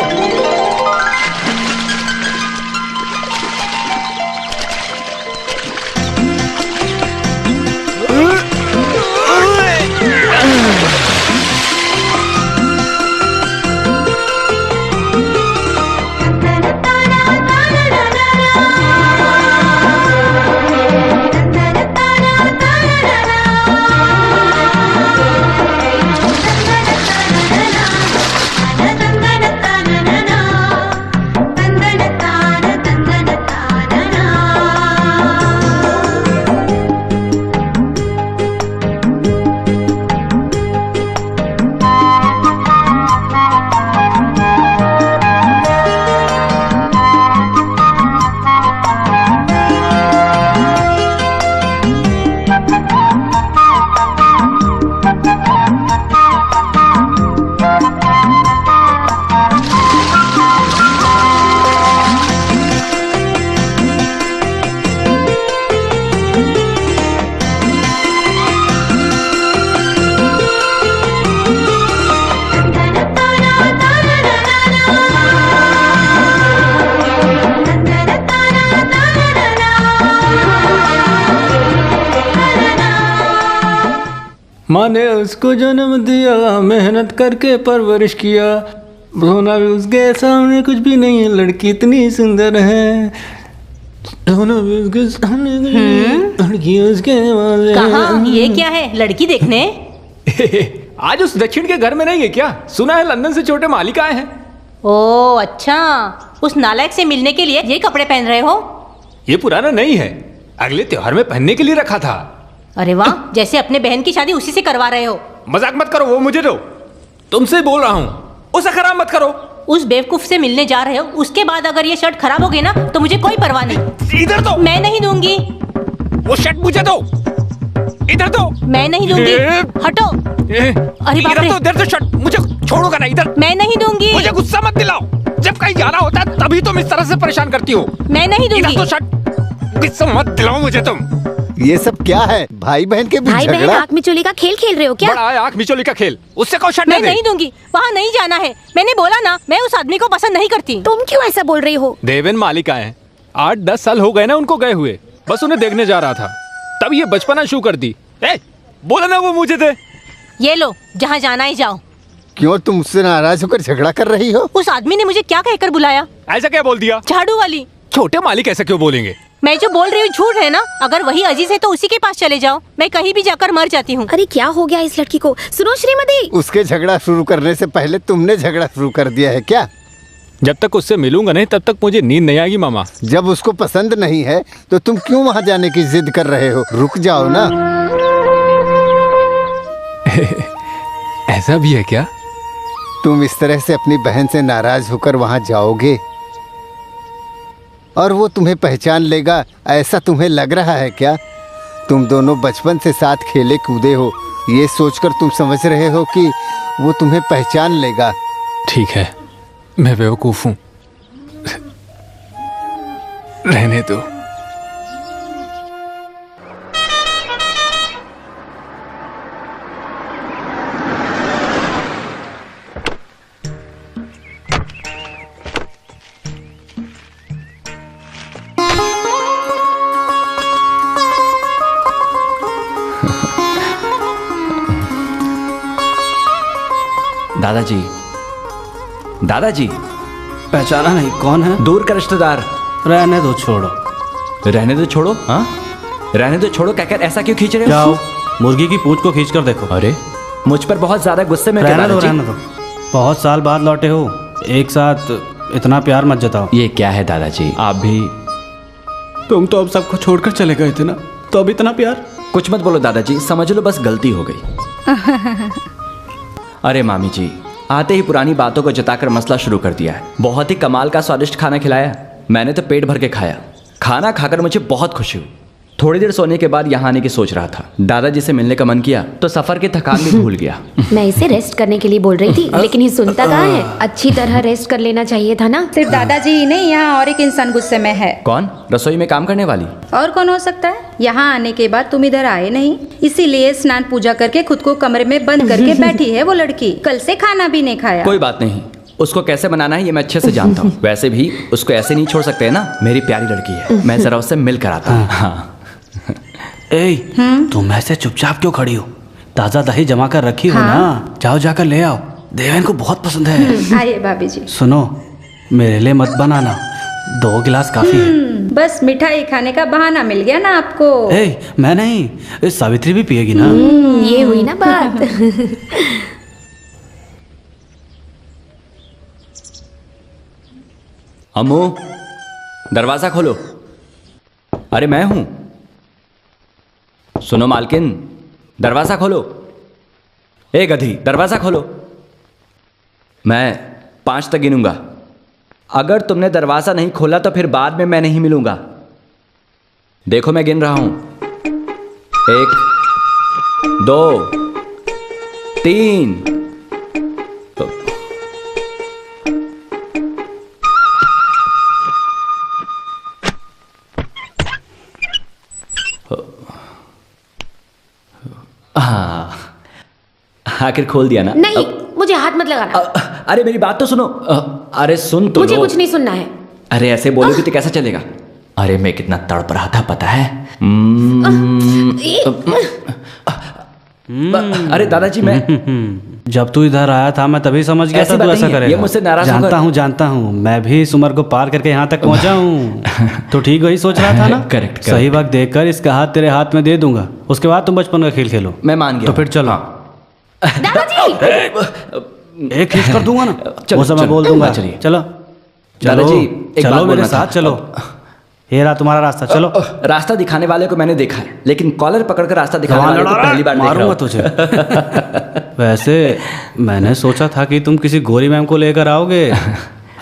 [SPEAKER 6] माँ ने उसको जन्म दिया, मेहनत करके परवरिश किया, रोना भी उसके सामने कुछ भी नहीं है, लड़की इतनी सुंदर है। रोना भी उसके सामने लड़की उसके
[SPEAKER 10] कहाँ? ये क्या है? लड़की देखने?
[SPEAKER 9] आज उस दक्षिण के घर में नहीं है क्या? सुना है लंदन से छोटे मालिक आए हैं।
[SPEAKER 10] ओ अच्छा, उस नालायक से मिलने के लिए ये कपड़े पहन रहे हो?
[SPEAKER 9] ये पुराना नहीं है, अगले त्योहार में पहनने के लिए रखा था।
[SPEAKER 10] अरे वाह, जैसे अपने बहन की शादी उसी से करवा रहे हो।
[SPEAKER 9] मजाक मत करो, वो मुझे दो। तुमसे बोल रहा हूँ, उसे खराब मत करो।
[SPEAKER 10] उस बेवकूफ से मिलने जा रहे हो, उसके बाद अगर ये शर्ट खराब हो गई ना तो मुझे कोई परवाह नहीं।
[SPEAKER 9] इधर दो।
[SPEAKER 10] मैं नहीं दूंगी।
[SPEAKER 9] वो शर्ट मुझे दो। इधर दो।
[SPEAKER 10] मैं नहीं दूंगी। हटो। अरे बाप रे।
[SPEAKER 9] इधर तो शर्ट मुझे छोड़ोगा ना। इधर।
[SPEAKER 10] मैं नहीं दूंगी।
[SPEAKER 9] मुझे गुस्सा मत दिलाओ, जब कहीं जाना होता है तभी तुम इस तरह से परेशान करती हो।
[SPEAKER 10] मैं नहीं दूंगी।
[SPEAKER 9] इधर तो शर्ट, गुस्सा मत दिलाओ मुझे तुम।
[SPEAKER 3] ये सब क्या है? भाई बहन के बीच
[SPEAKER 8] भाई
[SPEAKER 3] झगड़ा?
[SPEAKER 8] बहन आँख मिचोली का खेल खेल रहे हो क्या?
[SPEAKER 9] बड़ा है आँख मिचोली का खेल, उससे कहो शर्ट
[SPEAKER 10] मैं नहीं दूंगी। वहाँ नहीं जाना है, मैंने बोला ना, मैं उस आदमी को पसंद नहीं करती।
[SPEAKER 8] तुम क्यों ऐसा बोल रही हो?
[SPEAKER 9] देवेन मालिक आए हैं, 8-10 साल हो गए ना उनको गए हुए, बस उन्हें देखने जा रहा था, तब ये बचपना शुरू कर दी। बोला ना वो मुझे थे।
[SPEAKER 10] ये लो, जहाँ जाना है जाओ।
[SPEAKER 3] क्यों तुम मुझसे नाराज होकर झगड़ा कर रही हो?
[SPEAKER 10] उस आदमी ने मुझे क्या कहकर बुलाया?
[SPEAKER 9] ऐसा क्या बोल दिया?
[SPEAKER 10] झाड़ू वाली।
[SPEAKER 9] छोटे मालिक ऐसा क्यों बोलेंगे?
[SPEAKER 10] मैं जो बोल रही हूँ झूठ है ना? अगर वही अजीज है तो उसी के पास चले जाओ, मैं कहीं भी जाकर मर जाती हूँ।
[SPEAKER 8] अरे क्या हो गया इस लड़की को? सुनो श्रीमती,
[SPEAKER 3] उसके झगड़ा शुरू करने से पहले तुमने झगड़ा शुरू कर दिया है क्या?
[SPEAKER 9] जब तक उससे मिलूंगा नहीं तब तक मुझे नींद नहीं आएगी मामा।
[SPEAKER 3] जब उसको पसंद नहीं है तो तुम क्यों वहाँ जाने की जिद कर रहे हो? रुक जाओ ना।
[SPEAKER 9] ऐसा भी है क्या?
[SPEAKER 3] तुम इस तरह से अपनी बहन से नाराज होकर वहाँ जाओगे और वो तुम्हें पहचान लेगा, ऐसा तुम्हें लग रहा है क्या? तुम दोनों बचपन से साथ खेले कूदे हो, ये सोचकर तुम समझ रहे हो कि वो तुम्हें पहचान लेगा।
[SPEAKER 9] ठीक है, मैं बेवकूफ हूँ, रहने दो।
[SPEAKER 1] दादाजी, दादाजी।
[SPEAKER 7] पहचाना नहीं? कौन है?
[SPEAKER 1] दूर का रिश्तेदार।
[SPEAKER 7] रहने दो, छोड़ो।
[SPEAKER 1] रहने दो छोड़ो? हाँ, रहने दो छोड़ो कहकर ऐसा क्यों खींच रहे हो?
[SPEAKER 7] जाओ, मुर्गी की पूंछ को खींच कर देखो।
[SPEAKER 1] अरे मुझ पर बहुत ज्यादा गुस्से में।
[SPEAKER 7] रहने दो, रहने दो। बहुत साल बाद लौटे हो, एक साथ इतना प्यार मत जताओ।
[SPEAKER 1] ये क्या है दादाजी, आप भी?
[SPEAKER 7] तुम तो अब सबको छोड़कर चले गए थे ना, तो अब इतना प्यार?
[SPEAKER 1] कुछ मत बोलो दादाजी, समझ लो बस गलती हो गई। अरे मामी जी, आते ही पुरानी बातों को जताकर मसला शुरू कर दिया है। बहुत ही कमाल का स्वादिष्ट खाना खिलाया, मैंने तो पेट भर के खाया। खाना खाकर मुझे बहुत खुशी हुई। थोड़ी देर सोने के बाद यहाँ आने की सोच रहा था। दादाजी से मिलने का मन किया तो सफर की थकान भी भूल गया।
[SPEAKER 8] मैं इसे रेस्ट करने के लिए बोल रही थी, लेकिन ये सुनता कहाँ है। अच्छी तरह रेस्ट कर लेना चाहिए था ना।
[SPEAKER 14] सिर्फ दादाजी ही नहीं, यहाँ और एक इंसान गुस्से में है।
[SPEAKER 1] कौन? रसोई में काम करने वाली?
[SPEAKER 14] और कौन हो सकता है? यहाँ आने के बाद तुम इधर आए नहीं, इसीलिए स्नान पूजा करके खुद को कमरे में बंद करके बैठी है वो लड़की। कल से खाना भी नहीं खाया।
[SPEAKER 1] कोई बात नहीं, उसको कैसे बनाना है ये मैं अच्छे से जानता हूँ। वैसे भी उसको ऐसे नहीं छोड़ सकते है ना, मेरी प्यारी लड़की है। मैं जरा उससे मिल कर आता हूँ। हाँ।
[SPEAKER 7] ए, तुम ऐसे चुपचाप क्यों खड़ी हो? ताजा दही जमा कर रखी हो ना, जाओ जाकर ले आओ। देवेन को बहुत पसंद है।
[SPEAKER 14] आइए भाभी जी।
[SPEAKER 7] सुनो, मेरे लिए मत बनाना, 2 गिलास काफी है।
[SPEAKER 14] बस मिठाई खाने का बहाना मिल गया ना आपको।
[SPEAKER 7] ए, मैं नहीं, सावित्री भी पिएगी ना।
[SPEAKER 8] ये हुई ना बात।
[SPEAKER 1] अम्मू, दरवाजा खोलो। अरे मैं हूं। सुनो मालकिन, दरवाजा खोलो। ए गधी, दरवाजा खोलो। मैं 5 तक गिनूंगा। अगर तुमने दरवाजा नहीं खोला तो फिर बाद में मैं नहीं मिलूंगा। देखो मैं गिन रहा हूं। 1, 2, 3। हाँ, आखिर खोल दिया ना।
[SPEAKER 8] नहीं, मुझे हाथ मत लगाना।
[SPEAKER 1] अरे मेरी बात तो सुनो। अरे सुन तो
[SPEAKER 8] मुझे
[SPEAKER 1] लो।
[SPEAKER 8] कुछ नहीं सुनना है।
[SPEAKER 1] अरे ऐसे बोलोगे तो कैसा चलेगा? अरे मैं कितना तड़प रहा था पता है। अरे दादाजी, मैं
[SPEAKER 7] जब तू इधर आया था मैं तभी समझ गया था तू ऐसा करेगा।
[SPEAKER 1] ये मुझसे नाराज
[SPEAKER 7] जानता हूँ। मैं भी इस उम्र को पार करके यहाँ तक पहुँचा हूँ। तो ठीक वही सोच रहा था ना।
[SPEAKER 1] करेक्ट।
[SPEAKER 7] सही वक्त देखकर इसका हाथ तेरे हाथ में दे दूंगा, उसके बाद तुम बचपन का खेल खेलो।
[SPEAKER 1] मैं मान गया।
[SPEAKER 7] तो फिर चलो।
[SPEAKER 8] दादाजी,
[SPEAKER 7] एक खींच कर दूंगा ना, वो सब मैं बोल दूंगा। चलिए चलो
[SPEAKER 1] दादाजी,
[SPEAKER 7] चलो मेरे साथ चलो। ये रहा तुम्हारा रास्ता, चलो।
[SPEAKER 1] रास्ता दिखाने वाले को मैंने देखा है, लेकिन कॉलर पकड़कर रास्ता दिखाने वाले को पहली बार देख रहा
[SPEAKER 7] मारूंगा
[SPEAKER 1] हूं।
[SPEAKER 7] तुझे। वैसे मैंने सोचा था कि तुम किसी गोरी मैम को लेकर आओगे।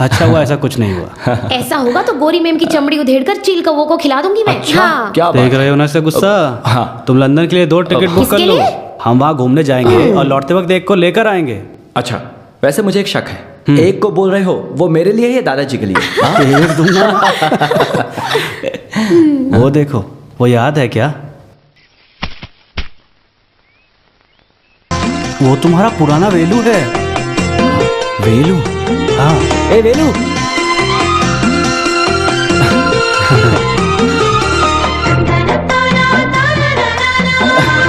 [SPEAKER 7] अच्छा हुआ ऐसा कुछ नहीं हुआ।
[SPEAKER 8] ऐसा होगा तो गोरी मैम की चमड़ी उधेड़कर चील कौवों को खिला दूंगी मैं। हाँ।
[SPEAKER 1] क्या
[SPEAKER 7] देख रहे हो ना से गुस्सा।
[SPEAKER 1] हाँ।
[SPEAKER 7] तुम लंदन के लिए 2 टिकट बुक कर लो, हम वहाँ घूमने जाएंगे और लौटते वक्त एक को लेकर आएंगे।
[SPEAKER 1] अच्छा, वैसे मुझे एक शक है। एक को बोल रहे हो, वो मेरे लिए या दादाजी के लिए?
[SPEAKER 7] एक दूंगा। वो देखो, वो याद है क्या? वो तुम्हारा पुराना वेलू है।
[SPEAKER 1] वेलू?
[SPEAKER 7] हाँ।
[SPEAKER 1] ए वेलू।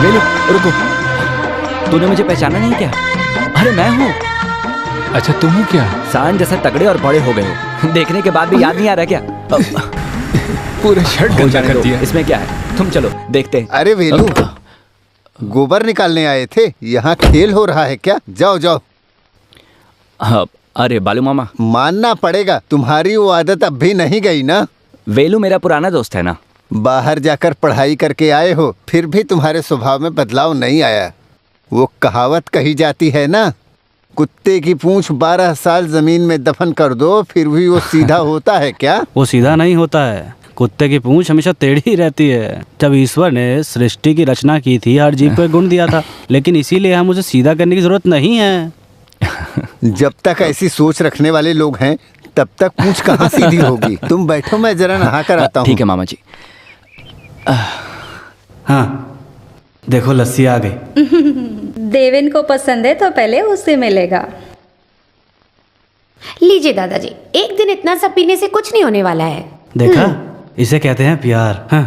[SPEAKER 1] वेलू रुको, तूने मुझे पहचाना नहीं क्या? अरे मैं हूँ।
[SPEAKER 9] अच्छा तुम हो क्या?
[SPEAKER 1] सांड जैसे तगड़े और बड़े हो गए हो, देखने के बाद भी याद नहीं आ रहा क्या?
[SPEAKER 9] पूरा शर्ट गंदा कर दिया।
[SPEAKER 1] इसमें क्या है, तुम चलो देखते हैं।
[SPEAKER 3] अरे वेलू, गोबर निकालने आए थे, यहाँ खेल हो रहा है क्या? जाओ जाओ।
[SPEAKER 1] हाँ, अरे बालू मामा,
[SPEAKER 3] मानना पड़ेगा, तुम्हारी वो आदत अब भी नहीं गई ना।
[SPEAKER 1] वेलू मेरा पुराना दोस्त है ना।
[SPEAKER 3] बाहर जाकर पढ़ाई करके आए हो, फिर भी तुम्हारे स्वभाव में बदलाव नहीं आया। वो कहावत कही जाती है ना, कुत्ते की पूंछ 12 साल जमीन में दफन कर दो फिर भी वो सीधा होता है क्या?
[SPEAKER 7] वो सीधा नहीं होता है, कुत्ते की पूंछ हमेशा टेढ़ी ही रहती है। जब ईश्वर ने सृष्टि की रचना की थी, हर जीव को एक गुण दिया था, लेकिन इसीलिए हम उसे सीधा करने की जरूरत नहीं है।
[SPEAKER 3] जब तक ऐसी सोच रखने वाले लोग हैं तब तक पूंछ कहाँ सीधी होगी। तुम बैठो, मैं जरा नहा कर आता हूँ।
[SPEAKER 1] ठीक है मामा जी।
[SPEAKER 7] हाँ देखो लस्सी आ गई।
[SPEAKER 14] देवेन को पसंद है तो पहले उससे मिलेगा।
[SPEAKER 8] लीजिए दादाजी, एक दिन इतना सब पीने से कुछ नहीं होने वाला है।
[SPEAKER 7] देखा, इसे कहते हैं प्यार। हाँ।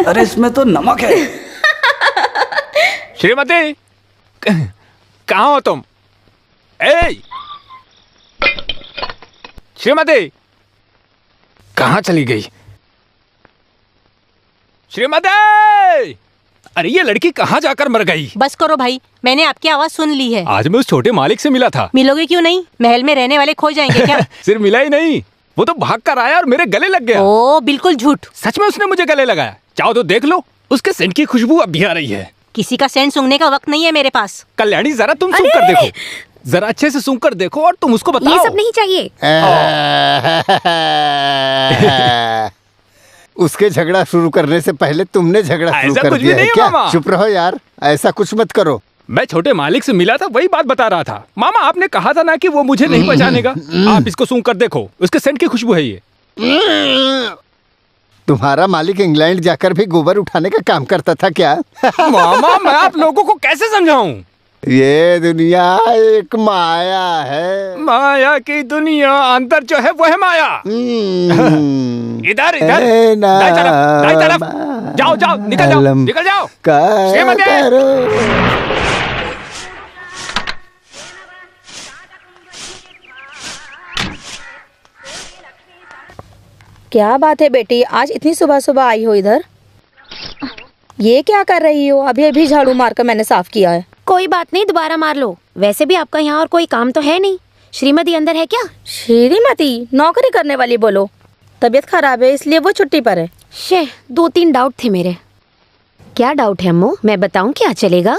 [SPEAKER 7] अरे इसमें तो नमक है।
[SPEAKER 9] श्रीमती, कहाँ हो तुम? ए श्रीमती, कहाँ चली गई? श्रीमती, अरे ये लड़की कहाँ जाकर मर गई?
[SPEAKER 10] बस करो भाई, मैंने आपकी आवाज सुन ली है।
[SPEAKER 9] आज मैं उस छोटे मालिक से मिला था।
[SPEAKER 10] मिलोगे क्यों नहीं? महल में रहने वाले खो जाएंगे क्या?
[SPEAKER 9] सिर्फ मिला ही नहीं, वो तो भाग कर आया और मेरे गले लग गया।
[SPEAKER 10] ओ बिल्कुल झूठ।
[SPEAKER 9] सच में उसने मुझे गले लगाया। चाहो तो देख लो, उसके सेंट की खुशबू अब भी आ रही है।
[SPEAKER 10] किसी का सेंट सूंघने का वक्त नहीं है मेरे पास।
[SPEAKER 9] कल्याणी जरा तुम सूंघ कर देखो। जरा अच्छे से सुनकर देखो और तुम उसको बताओ।
[SPEAKER 8] ये सब नहीं चाहिए।
[SPEAKER 3] उसके झगड़ा शुरू करने से पहले तुमने झगड़ा शुरू कर दिया है क्या? चुप रहो यार, ऐसा कुछ मत करो।
[SPEAKER 9] मैं छोटे मालिक से मिला था, वही बात बता रहा था। मामा आपने कहा था ना कि वो मुझे नहीं पहचानेगा। आप इसको सूंघ कर देखो, उसके सेंट की खुशबू है ये।
[SPEAKER 3] तुम्हारा मालिक इंग्लैंड जाकर भी गोबर उठाने का काम करता था क्या?
[SPEAKER 9] मामा मैं आप लोगों को कैसे समझाऊं?
[SPEAKER 3] ये दुनिया एक माया है।
[SPEAKER 9] माया की दुनिया, अंदर जो है वो है माया। इधर इधर दाई तरफ जाओ जाओ, निकल जाओ
[SPEAKER 14] क्या बात है बेटी, आज इतनी सुबह सुबह आई हो इधर? ये क्या कर रही हो? अभी अभी झाड़ू मारकर मैंने साफ किया है।
[SPEAKER 8] कोई बात नहीं, दोबारा मार लो। वैसे भी आपका यहाँ और कोई काम तो है नहीं। श्रीमती अंदर है क्या?
[SPEAKER 14] श्रीमती नौकरी करने वाली बोलो। तबीयत खराब है इसलिए वो छुट्टी पर है।
[SPEAKER 8] शे, 2-3 डाउट थे मेरे। क्या डाउट है अम्मू? मैं बताऊं क्या चलेगा?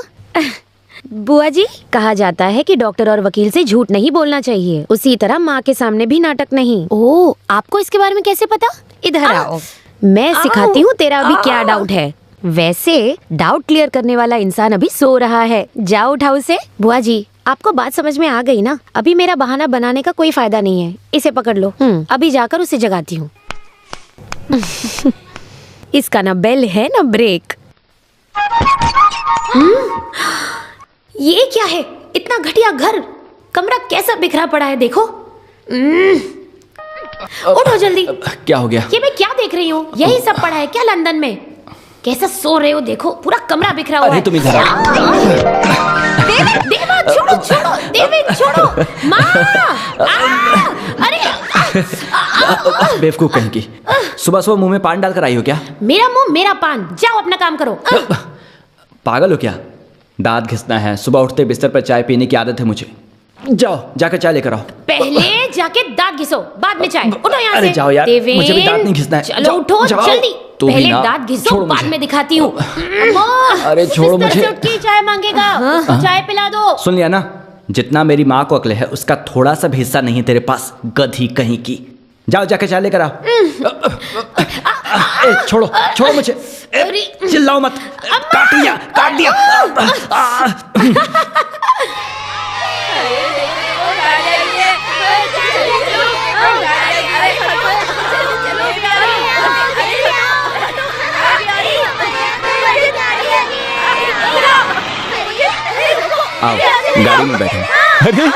[SPEAKER 8] बुआ जी, कहा जाता है कि डॉक्टर और वकील से झूठ नहीं बोलना चाहिए, उसी तरह माँ के सामने भी नाटक नहीं। ओह, आपको इसके बारे में कैसे पता? इधर आओ, मैं सिखाती हूँ तेरा अभी क्या डाउट है। वैसे डाउट क्लियर करने वाला इंसान अभी सो रहा है, जाओ उठाओ उसे। बुआ जी, आपको बात समझ में आ गई ना? अभी मेरा बहाना बनाने का कोई फायदा नहीं है। इसे पकड़ लो, अभी जाकर उसे जगाती हूँ। इसका ना बेल है ना ब्रेक। ये क्या है? इतना घटिया घर, कमरा कैसा बिखरा पड़ा है देखो। उठो जल्दी।
[SPEAKER 1] क्या हो गया?
[SPEAKER 8] ये मैं क्या देख रही हूँ? यही सब पड़ा है क्या लंदन में? कैसा सो रहे हो देखो, पूरा कमरा बिखरा हुआ है।
[SPEAKER 1] तुम इधर आओ।
[SPEAKER 8] देवा छोड़ो छोड़ो, देवी छोड़ो, माँ। अरे
[SPEAKER 1] बेवकूफ कहीं की, सुबह सुबह मुंह में पान डालकर आई हो क्या?
[SPEAKER 8] मेरा मुंह मेरा पान, जाओ अपना काम करो।
[SPEAKER 1] पागल हो क्या? दांत घिसना है, सुबह उठते बिस्तर पर चाय पीने की आदत है मुझे। जाओ जाकर चाय लेकर आओ।
[SPEAKER 8] पहले जाके दांत घिसो, बाद में चाय। उठो यहाँ से।
[SPEAKER 1] अरे जाओ यार, मुझे भी दांत नहीं घिसना है।
[SPEAKER 8] चलो उठो जल्दी। पहले दांत घिसो, बाद में दिखाती हूँ।
[SPEAKER 1] अरे छोड़ो मुझे।
[SPEAKER 8] चाय मांगेगा, चाय पिला दो। सुन
[SPEAKER 1] लिया ना, जितना मेरी माँ को अक्ल है उसका थोड़ा सा भी हिस्सा नहीं है तेरे पास, गधी कहीं की। जाओ जाके चाय लेकर आओ। छोड़ो छोड़ो मुझे, चिल्लाओ मत। काट दिया। आओ गाड़ी में बैठो।
[SPEAKER 9] अरे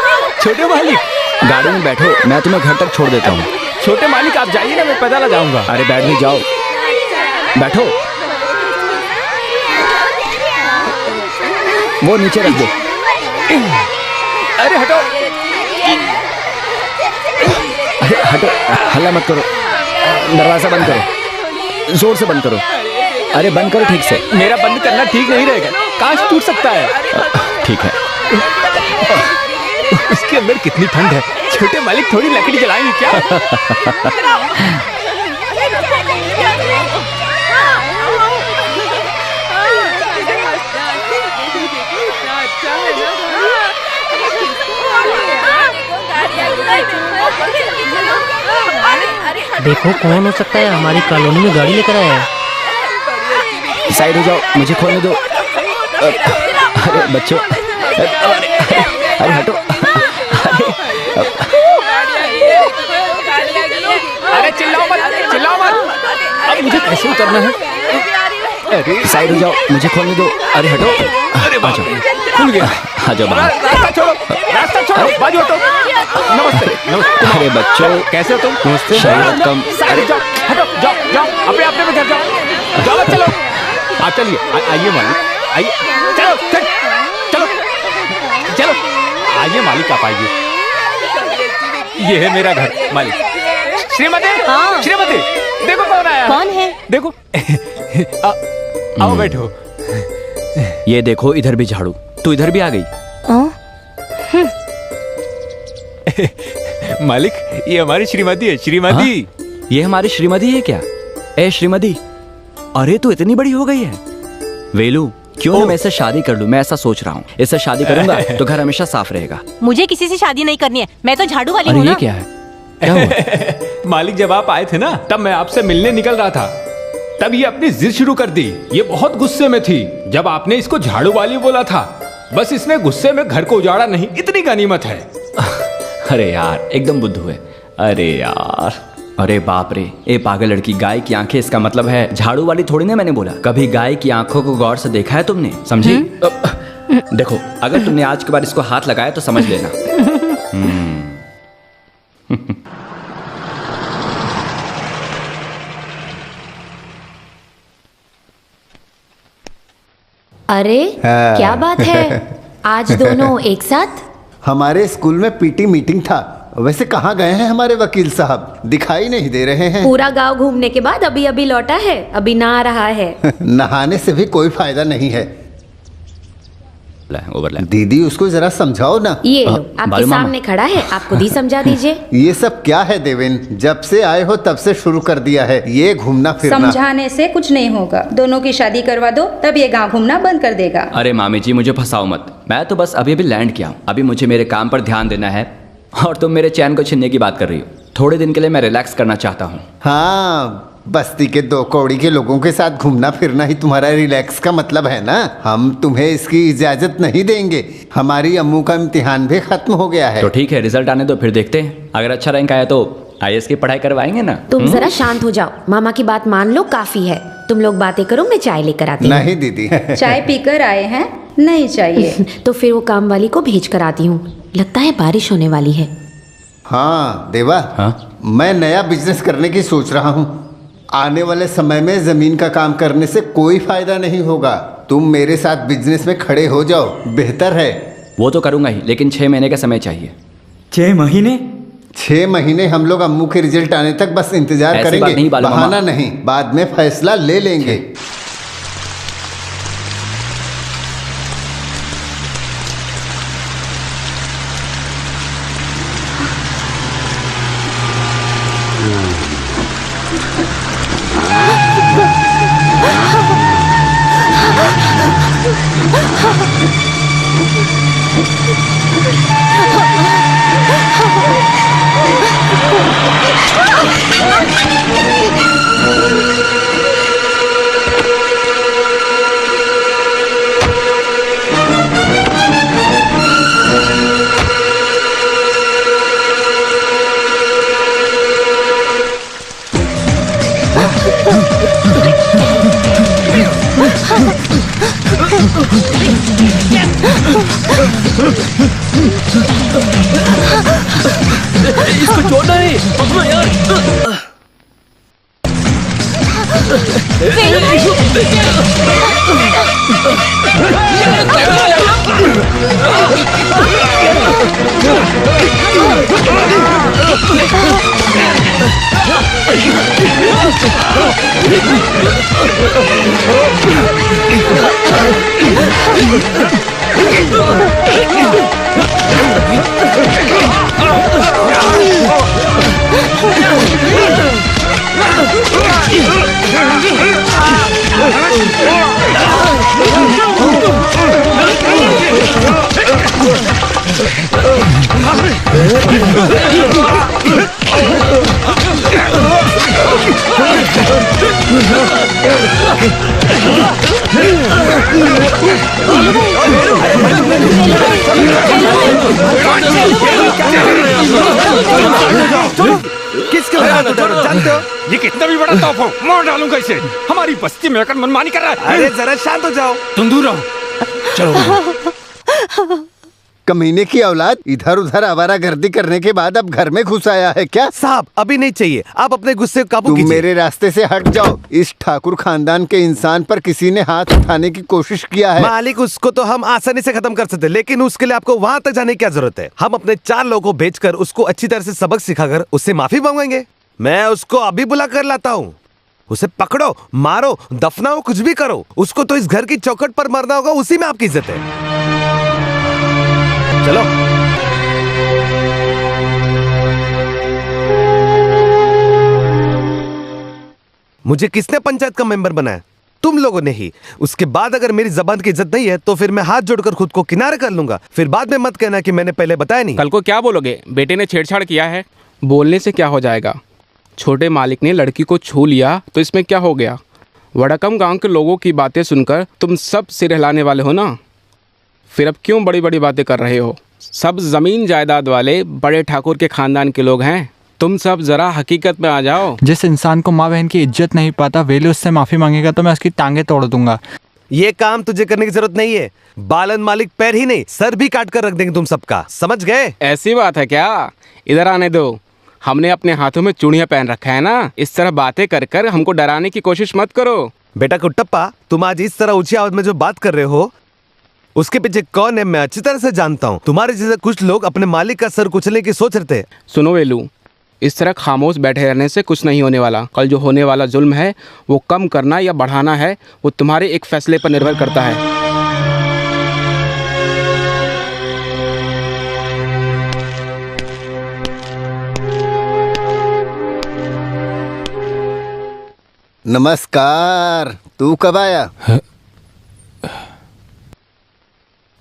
[SPEAKER 9] छोटे मालिक,
[SPEAKER 1] गाड़ी में बैठो, मैं तुम्हें घर तक छोड़ देता हूँ।
[SPEAKER 9] छोटे मालिक आप जाइए ना, मैं पैदल आ जाऊंगा।
[SPEAKER 1] अरे बैठ भी जाओ, बैठो। वो नीचे रख दो।
[SPEAKER 9] अरे हटो,
[SPEAKER 1] अरे हटो, हल्ला मत करो। दरवाजा बंद करो, जोर से बंद करो। अरे बंद करो ठीक से।
[SPEAKER 9] मेरा बंद करना ठीक नहीं रहेगा, कांच टूट सकता है।
[SPEAKER 1] ठीक है।
[SPEAKER 9] उसके अंदर कितनी ठंड है। छोटे मालिक थोड़ी लकड़ी जलाएंगे क्या?
[SPEAKER 2] देखो कौन हो सकता है, हमारी कॉलोनी में गाड़ी लेकर आया है।
[SPEAKER 1] साइड हो जाओ, मुझे खोलने दो। अरे बच्चों, अरे हटो।
[SPEAKER 9] अरे चिल्लाओ मत। अब मुझे कैसे उतरना है?
[SPEAKER 1] अरे साइड हो जाओ, मुझे खोलने दो। अरे हटो।
[SPEAKER 9] अरे
[SPEAKER 1] आ जाओ,
[SPEAKER 9] खुल गया।
[SPEAKER 1] आ जाओ बाहर।
[SPEAKER 9] रास्ता छोड़ो, बाजू हटो। नमस्ते।
[SPEAKER 1] अरे बच्चों,
[SPEAKER 9] कैसे हो तुम?
[SPEAKER 1] नमस्ते। शरीर कम।
[SPEAKER 9] अरे जाओ, हटो, जाओ अपने घर जाओ। चलो आप चलिए, आइए मालिक, आइए। चलो आइए मालिक, आप आइए। ये है मेरा घर मालिक। श्रीमती देखो कौन आया।
[SPEAKER 10] कौन है?
[SPEAKER 9] देखो। आओ बैठो।
[SPEAKER 1] ये देखो, इधर भी झाड़ू। तू इधर भी आ गई।
[SPEAKER 9] मालिक, ये हमारी श्रीमती है। श्रीमती,
[SPEAKER 1] ये हमारी श्रीमती है क्या? ए श्रीमती, अरे तू इतनी बड़ी हो गई है। वेलू, क्यों ना मैं इससे शादी कर लूं, मैं ऐसा सोच रहा हूँ। इससे शादी करूंगा तो घर हमेशा साफ रहेगा।
[SPEAKER 10] मुझे किसी से शादी नहीं करनी है, मैं तो झाड़ू वाली
[SPEAKER 1] अरे
[SPEAKER 10] हूँ
[SPEAKER 1] ये
[SPEAKER 10] ना।
[SPEAKER 1] क्या है? क्या हुआ?
[SPEAKER 9] मालिक जब आप आए थे ना, तब मैं आपसे मिलने निकल रहा था, तब ये अपनी जिद शुरू कर दी। ये बहुत गुस्से में थी जब आपने इसको झाड़ू वाली बोला था। बस इसने गुस्से में घर को उजाड़ा नहीं, इतनी गनीमत है।
[SPEAKER 1] अरे यार एकदम बुद्धू है। अरे यार, अरे बाप रे, ए पागल लड़की, गाय की आंखें इसका मतलब है झाड़ू वाली थोड़ी ना मैंने बोला। कभी गाय की आंखों को गौर से देखा है तुमने? समझी? देखो, अगर तुमने आज के बाद इसको हाथ लगाया तो समझ लेना।
[SPEAKER 8] अरे क्या बात है, आज दोनों एक साथ?
[SPEAKER 3] हमारे स्कूल में पीटी मीटिंग था। वैसे कहाँ गए हैं हमारे वकील साहब? दिखाई नहीं दे रहे हैं।
[SPEAKER 8] पूरा गांव घूमने के बाद अभी अभी लौटा है, अभी नहा रहा है।
[SPEAKER 3] नहाने से भी कोई फायदा नहीं है। दीदी उसको जरा समझाओ ना।
[SPEAKER 8] ये लो, आपके सामने खड़ा है, आप खुद ही समझा दीजिए।
[SPEAKER 3] ये सब क्या है देवेन? जब से आए हो तब से शुरू कर दिया है ये घूमना फिरना।
[SPEAKER 14] समझाने से कुछ नहीं होगा, दोनों की शादी करवा दो, तब ये गांव घूमना बंद कर देगा।
[SPEAKER 1] अरे मामी जी, मुझे फंसाओ मत, मैं तो बस अभी अभी लैंड किया हूँ। अभी मुझे मेरे काम पर ध्यान देना है और तुम मेरे चैन को छीनने की बात कर रही हो। थोड़े दिन के लिए मैं रिलैक्स करना चाहता हूँ।
[SPEAKER 3] हाँ, बस्ती के 2 कौड़ी के लोगों के साथ घूमना फिरना ही तुम्हारा रिलैक्स का मतलब है ना? हम तुम्हें इसकी इजाजत नहीं देंगे। हमारी अम्मू का इम्तिहान भी खत्म हो गया है।
[SPEAKER 1] तो ठीक है, रिजल्ट आने दो, फिर देखते हैं। अगर अच्छा रैंक आया तो IAS की पढ़ाई करवाएंगे ना।
[SPEAKER 8] तुम जरा शांत हो जाओ, मामा की बात मान लो, काफी है। तुम लोग बातें करो, मैं चाय लेकर आती हूँ।
[SPEAKER 3] नहीं दीदी।
[SPEAKER 14] चाय पीकर आए हैं? नहीं चाहिए।
[SPEAKER 8] तो फिर वो काम वाली को भेज कर आती हूँ, लगता है बारिश होने वाली है।
[SPEAKER 3] हाँ देवा,
[SPEAKER 1] हाँ?
[SPEAKER 3] मैं नया बिजनेस करने की सोच रहा हूँ। आने वाले समय में जमीन का काम करने से कोई फायदा नहीं होगा। तुम मेरे साथ बिजनेस में खड़े हो जाओ, बेहतर है।
[SPEAKER 1] वो तो करूंगा ही, लेकिन 6 महीने का समय चाहिए।
[SPEAKER 3] 6 महीने? 6 महीने हम लोग अम्मू के रिजल्ट आने तक बस इंतजार
[SPEAKER 1] ऐसी बात
[SPEAKER 3] करेंगे।
[SPEAKER 1] नहीं बालू मामा।
[SPEAKER 3] बहाना नहीं, बाद में फैसला ले लेंगे।
[SPEAKER 6] इसको छोड़ना नहीं, पकड़ो यार।
[SPEAKER 12] किसके जानते हो?
[SPEAKER 9] ये कितना भी बड़ा तोप हो, मार डालूंगा इसे। हमारी बस्ती में आकर मनमानी कर रहा है।
[SPEAKER 12] अरे जरा शांत हो जाओ।
[SPEAKER 9] तुम दूर रहो। चलो।
[SPEAKER 3] कमीने की औलाद, इधर उधर आवारागर्दी करने के बाद अब घर में घुस आया है क्या?
[SPEAKER 12] साहब अभी नहीं चाहिए, आप अपने गुस्से को काबू
[SPEAKER 3] तुम
[SPEAKER 12] कीजिए।
[SPEAKER 3] मेरे रास्ते से हट जाओ। इस ठाकुर खानदान के इंसान पर किसी ने हाथ उठाने की कोशिश किया है।
[SPEAKER 12] मालिक, उसको तो हम आसानी से खत्म कर सकते, लेकिन उसके लिए आपको वहां तक जाने की क्या जरूरत है? हम अपने 4 लोगों को भेजकर उसको अच्छी तरह से सबक सिखाकर उससे माफी मांगेंगे। मैं उसको अभी बुला कर लाता हूँ। उसे पकड़ो, मारो, दफनाओ, कुछ भी करो। उसको तो इस घर की चौखट पर मरना होगा, उसी में आपकी इज्जत है। चलो। मुझे किसने पंचायत का मेंबर बनाया? तुम लोगों ने ही। उसके बाद अगर मेरी जबान की इज्जत नहीं है तो फिर मैं हाथ जोड़कर खुद को किनारे कर लूंगा। फिर बाद में मत कहना कि मैंने पहले बताया नहीं।
[SPEAKER 13] कल को क्या बोलोगे? बेटे ने छेड़छाड़ किया है। बोलने से क्या हो जाएगा? छोटे मालिक ने लड़की को छू लिया तो इसमें क्या हो गया? वड़कम गांव के लोगों की बातें सुनकर तुम सब सिर हिलाने वाले हो ना। फिर अब क्यों बड़ी बड़ी बातें कर रहे हो? सब जमीन जायदाद वाले बड़े ठाकुर के खानदान के लोग हैं। तुम सब जरा हकीकत में आ जाओ।
[SPEAKER 5] जिस इंसान को माँ बहन की इज्जत नहीं पाता, वेलू उससे माफी मांगेगा तो मैं उसकी टांगे तोड़ दूंगा।
[SPEAKER 12] ये काम तुझे करने की जरूरत नहीं है। बालन मालिक पैर ही नहीं सर भी काट कर रख देंगे तुम सबका, समझ गए?
[SPEAKER 13] ऐसी बात है क्या? इधर आने दो। हमने अपने हाथों में चूड़ियां पहन रखा है ना। इस तरह बातें कर कर हमको डराने की कोशिश मत करो।
[SPEAKER 12] बेटा कुट्टप्पा, तुम आज इस तरह ऊंची आवाज में जो बात कर रहे हो उसके पीछे कौन है मैं अच्छी तरह से जानता हूँ। तुम्हारे जैसे कुछ लोग अपने मालिक का सर कुचलने की सोच रहे थे।
[SPEAKER 13] सुनो वेलू, इस तरह खामोश बैठे रहने से कुछ नहीं होने वाला। कल जो होने वाला जुल्म है वो कम करना या बढ़ाना है, वो तुम्हारे एक फैसले पर निर्भर करता है।
[SPEAKER 3] नमस्कार। तू कब आया?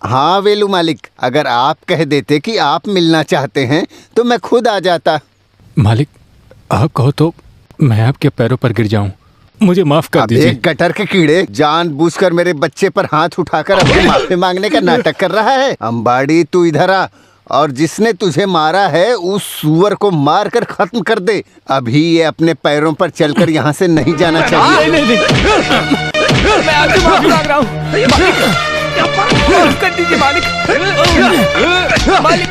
[SPEAKER 3] हाँ वेलू मालिक, अगर आप कह देते कि आप मिलना चाहते हैं तो मैं खुद आ जाता।
[SPEAKER 15] मालिक, आप कहो तो मैं आपके पैरों पर गिर जाऊं। मुझे माफ कर दीजिए।
[SPEAKER 3] एक गटर के कीड़े जानबूझकर मेरे बच्चे पर हाथ उठाकर अपनी माफी मांगने का नाटक कर रहा है। अंबाड़ी, तू इधर आ और जिसने तुझे मारा है उस सुअर को मार कर खत्म कर दे। अभी ये अपने पैरों पर चलकर यहाँ से नहीं जाना चाहिए।
[SPEAKER 6] नहीं। मैं आपसे माफी मांग रहा हूँ। माफ कर दीजिए मालिक। मालिक,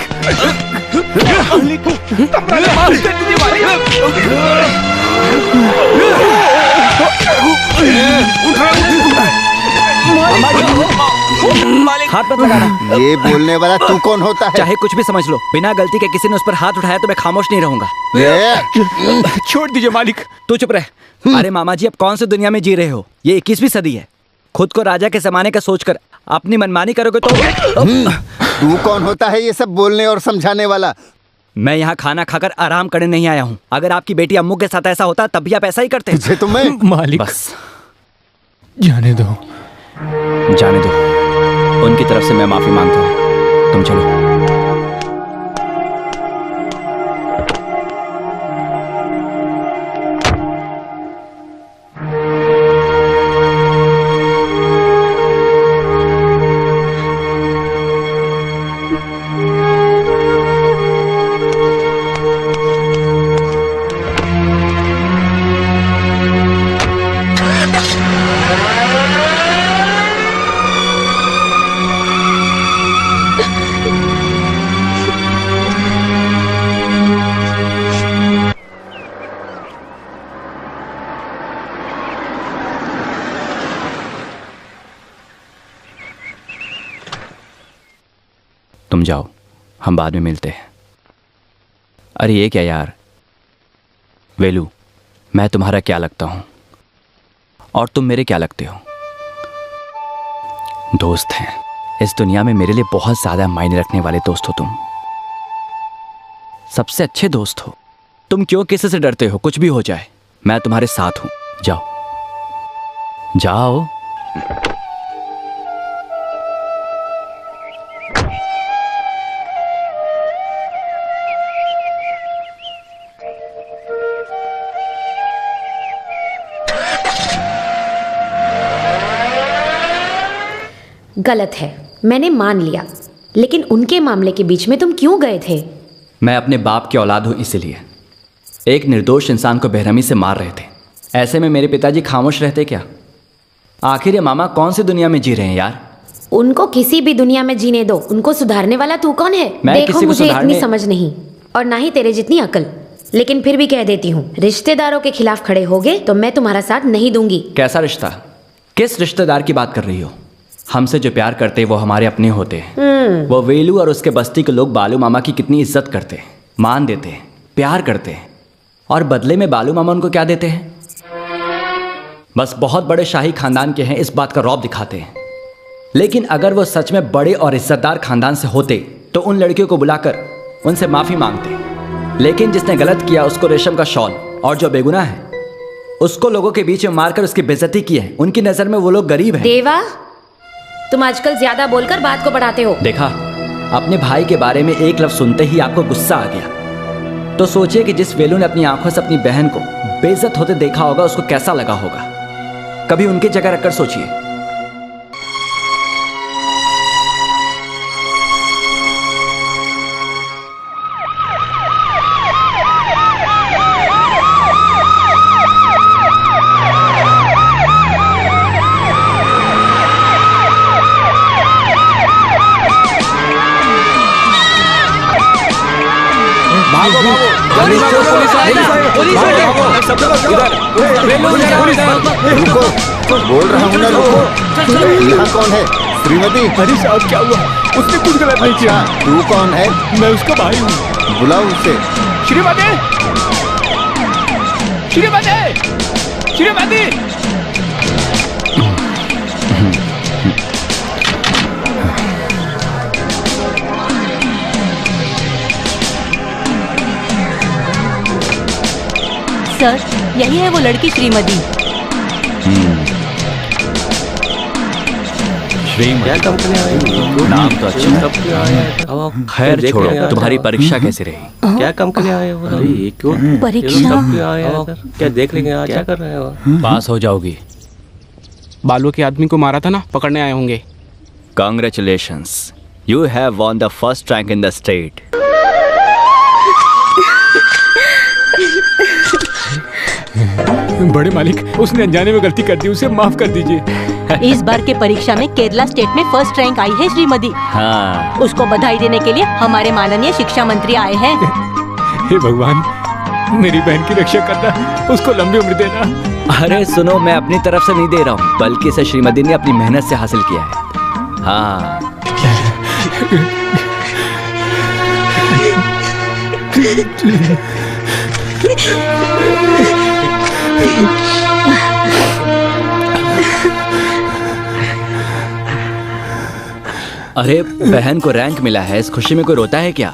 [SPEAKER 6] माफ कर दीजिए
[SPEAKER 1] मालिक, हाथ मत लगाना।
[SPEAKER 3] ये बोलने वाला तू कौन होता है?
[SPEAKER 1] चाहे कुछ भी समझ लो, बिना गलती के किसी ने उस पर हाथ उठाया तो मैं खामोश नहीं रहूंगा।
[SPEAKER 6] छोड़ दीजिए मालिक।
[SPEAKER 1] तू चुप रह। अरे मामा जी, अब कौन सी दुनिया में जी रहे हो? ये 21वीं सदी है। खुद को राजा के जमाने का सोचकर अपनी मनमानी करोगे तो
[SPEAKER 3] तू कौन होता है ये सब बोलने और समझाने वाला?
[SPEAKER 1] मैं यहाँ खाना खाकर आराम करने नहीं आया हूँ। अगर आपकी बेटी अम्मू के साथ ऐसा होता तब भी आप ऐसा ही करते।
[SPEAKER 3] तुझे तो मैं
[SPEAKER 15] मालिक,
[SPEAKER 1] बस
[SPEAKER 15] जाने दो।
[SPEAKER 1] जाने दो। उनकी तरफ से मैं माफी मांगता हूँ। तुम चलो। तुम जाओ, हम बाद में मिलते हैं। अरे ये क्या यार, वेलू, मैं तुम्हारा क्या लगता हूं और तुम मेरे क्या लगते हो? दोस्त हैं। इस दुनिया में मेरे लिए बहुत ज्यादा मायने रखने वाले दोस्त हो तुम। सबसे अच्छे दोस्त हो। तुम क्यों किसी से डरते हो? कुछ भी हो जाए मैं तुम्हारे साथ हूं। जाओ जाओ।
[SPEAKER 8] गलत है, मैंने मान लिया, लेकिन उनके मामले के बीच में तुम क्यों गए थे?
[SPEAKER 1] मैं अपने बाप की औलाद हूं, इसीलिए। एक निर्दोष इंसान को बेरहमी से मार रहे थे। ऐसे में मेरे पिताजी खामोश रहते क्या? आखिर ये मामा कौन सी दुनिया में जी रहे हैं यार?
[SPEAKER 8] उनको किसी भी दुनिया में जीने दो। उनको सुधारने वाला तू कौन है? देखो, मुझे इतनी समझ नहीं और ना ही तेरे जितनी अकल, लेकिन फिर भी कह देती हूँ, रिश्तेदारों के खिलाफ खड़े होगे तो मैं तुम्हारा साथ नहीं दूंगी।
[SPEAKER 1] कैसा रिश्ता? किस रिश्तेदार की बात कर रही हो? हमसे जो प्यार करते हैं वो हमारे अपने होते हैं। वो वेलू और उसके बस्ती के लोग बालू मामा की कितनी इज्जत करते हैं, मान देते हैं, प्यार करते हैं, और बदले में बालू मामा उनको क्या देते हैं? बस बहुत बड़े शाही खानदान के हैं इस बात का रौब दिखाते हैं। लेकिन अगर वो सच में बड़े और इज्जतदार खानदान से होते तो उन लड़कियों को बुलाकर उनसे माफी मांगते। लेकिन जिसने गलत किया उसको रेशम का शॉल, और जो बेगुनाह है उसको लोगों के बीच में मारकर उसकी बेइज्जती की है। उनकी नजर में वो लोग गरीब हैं।
[SPEAKER 8] देवा, तुम आजकल ज्यादा बोलकर बात को बढ़ाते हो।
[SPEAKER 1] देखा, अपने भाई के बारे में एक लफ्ज सुनते ही आपको गुस्सा आ गया। तो सोचिए कि जिस वेलू ने अपनी आंखों से अपनी बहन को बेइज्जत होते देखा होगा, उसको कैसा लगा होगा। कभी उनकी जगह रखकर सोचिए।
[SPEAKER 3] रुको, बोल रहा हूँ ना, रुको। यहाँ कौन है? श्रीमती।
[SPEAKER 6] अरे साहब, क्या हुआ? उसने कुछ गलत नहीं किया।
[SPEAKER 3] तू कौन है?
[SPEAKER 6] मैं उसका भाई हूँ।
[SPEAKER 3] बुलाओ उसे।
[SPEAKER 6] श्रीमती, श्रीमती, श्रीमती।
[SPEAKER 10] सर, यही है वो लड़की श्रीमती।
[SPEAKER 1] नाम तो अच्छा। खैर छोड़ो, तुम्हारी परीक्षा कैसी रही?
[SPEAKER 16] क्या काम करने आए हो? अरे ये क्यों
[SPEAKER 10] परीक्षा?
[SPEAKER 16] क्या देख लेंगे आज? क्या कर रहे हो?
[SPEAKER 1] पास हो जाओगी।
[SPEAKER 13] बालू के आदमी को मारा था ना, पकड़ने आए होंगे।
[SPEAKER 1] Congratulations, you have won the first rank in the state.
[SPEAKER 15] बड़े मालिक, उसने अनजाने में गलती कर दी, उसे माफ कर दीजिए।
[SPEAKER 10] इस बार के परीक्षा में केरला स्टेट में फर्स्ट रैंक आई है श्रीमती।
[SPEAKER 1] हाँ।
[SPEAKER 10] उसको बधाई देने के लिए हमारे माननीय शिक्षा मंत्री आए हैं।
[SPEAKER 15] हे भगवान, मेरी बहन की रक्षा करना, उसको लंबी उम्र देना।
[SPEAKER 1] अरे सुनो, मैं अपनी तरफ से नहीं दे रहा हूँ, बल्कि इसे श्रीमती ने अपनी मेहनत से हासिल किया है। हाँ। अरे बहन को रैंक मिला है, इस खुशी में कोई रोता है क्या?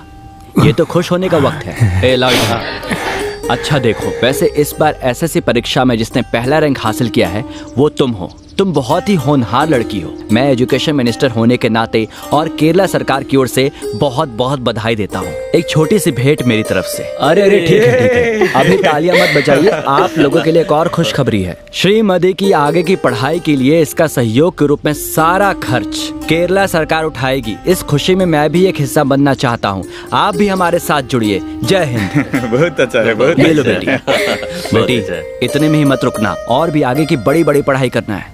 [SPEAKER 1] ये तो खुश होने का वक्त है। ए लाइट, अच्छा देखो, वैसे इस बार एसएससी परीक्षा में जिसने पहला रैंक हासिल किया है वो तुम हो। तुम बहुत ही होनहार लड़की हो। मैं एजुकेशन मिनिस्टर होने के नाते और केरला सरकार की ओर से बहुत बहुत बधाई देता हूँ। एक छोटी सी भेंट मेरी तरफ से। अरे ठीक है। अभी तालियां मत बजाइए, आप लोगों के लिए एक और खुशखबरी है। श्रीमती की आगे की पढ़ाई के लिए इसका सहयोग के रूप में सारा खर्च केरला सरकार उठाएगी। इस खुशी में मैं भी एक हिस्सा बनना चाहता हूँ। आप भी हमारे साथ जुड़िए। जय हिंद।
[SPEAKER 17] बहुत अच्छा है, बहुत
[SPEAKER 1] ये लो बेटी। बेटी, इतने में ही मत रुकना, और भी आगे की बड़ी बड़ी पढ़ाई करना है।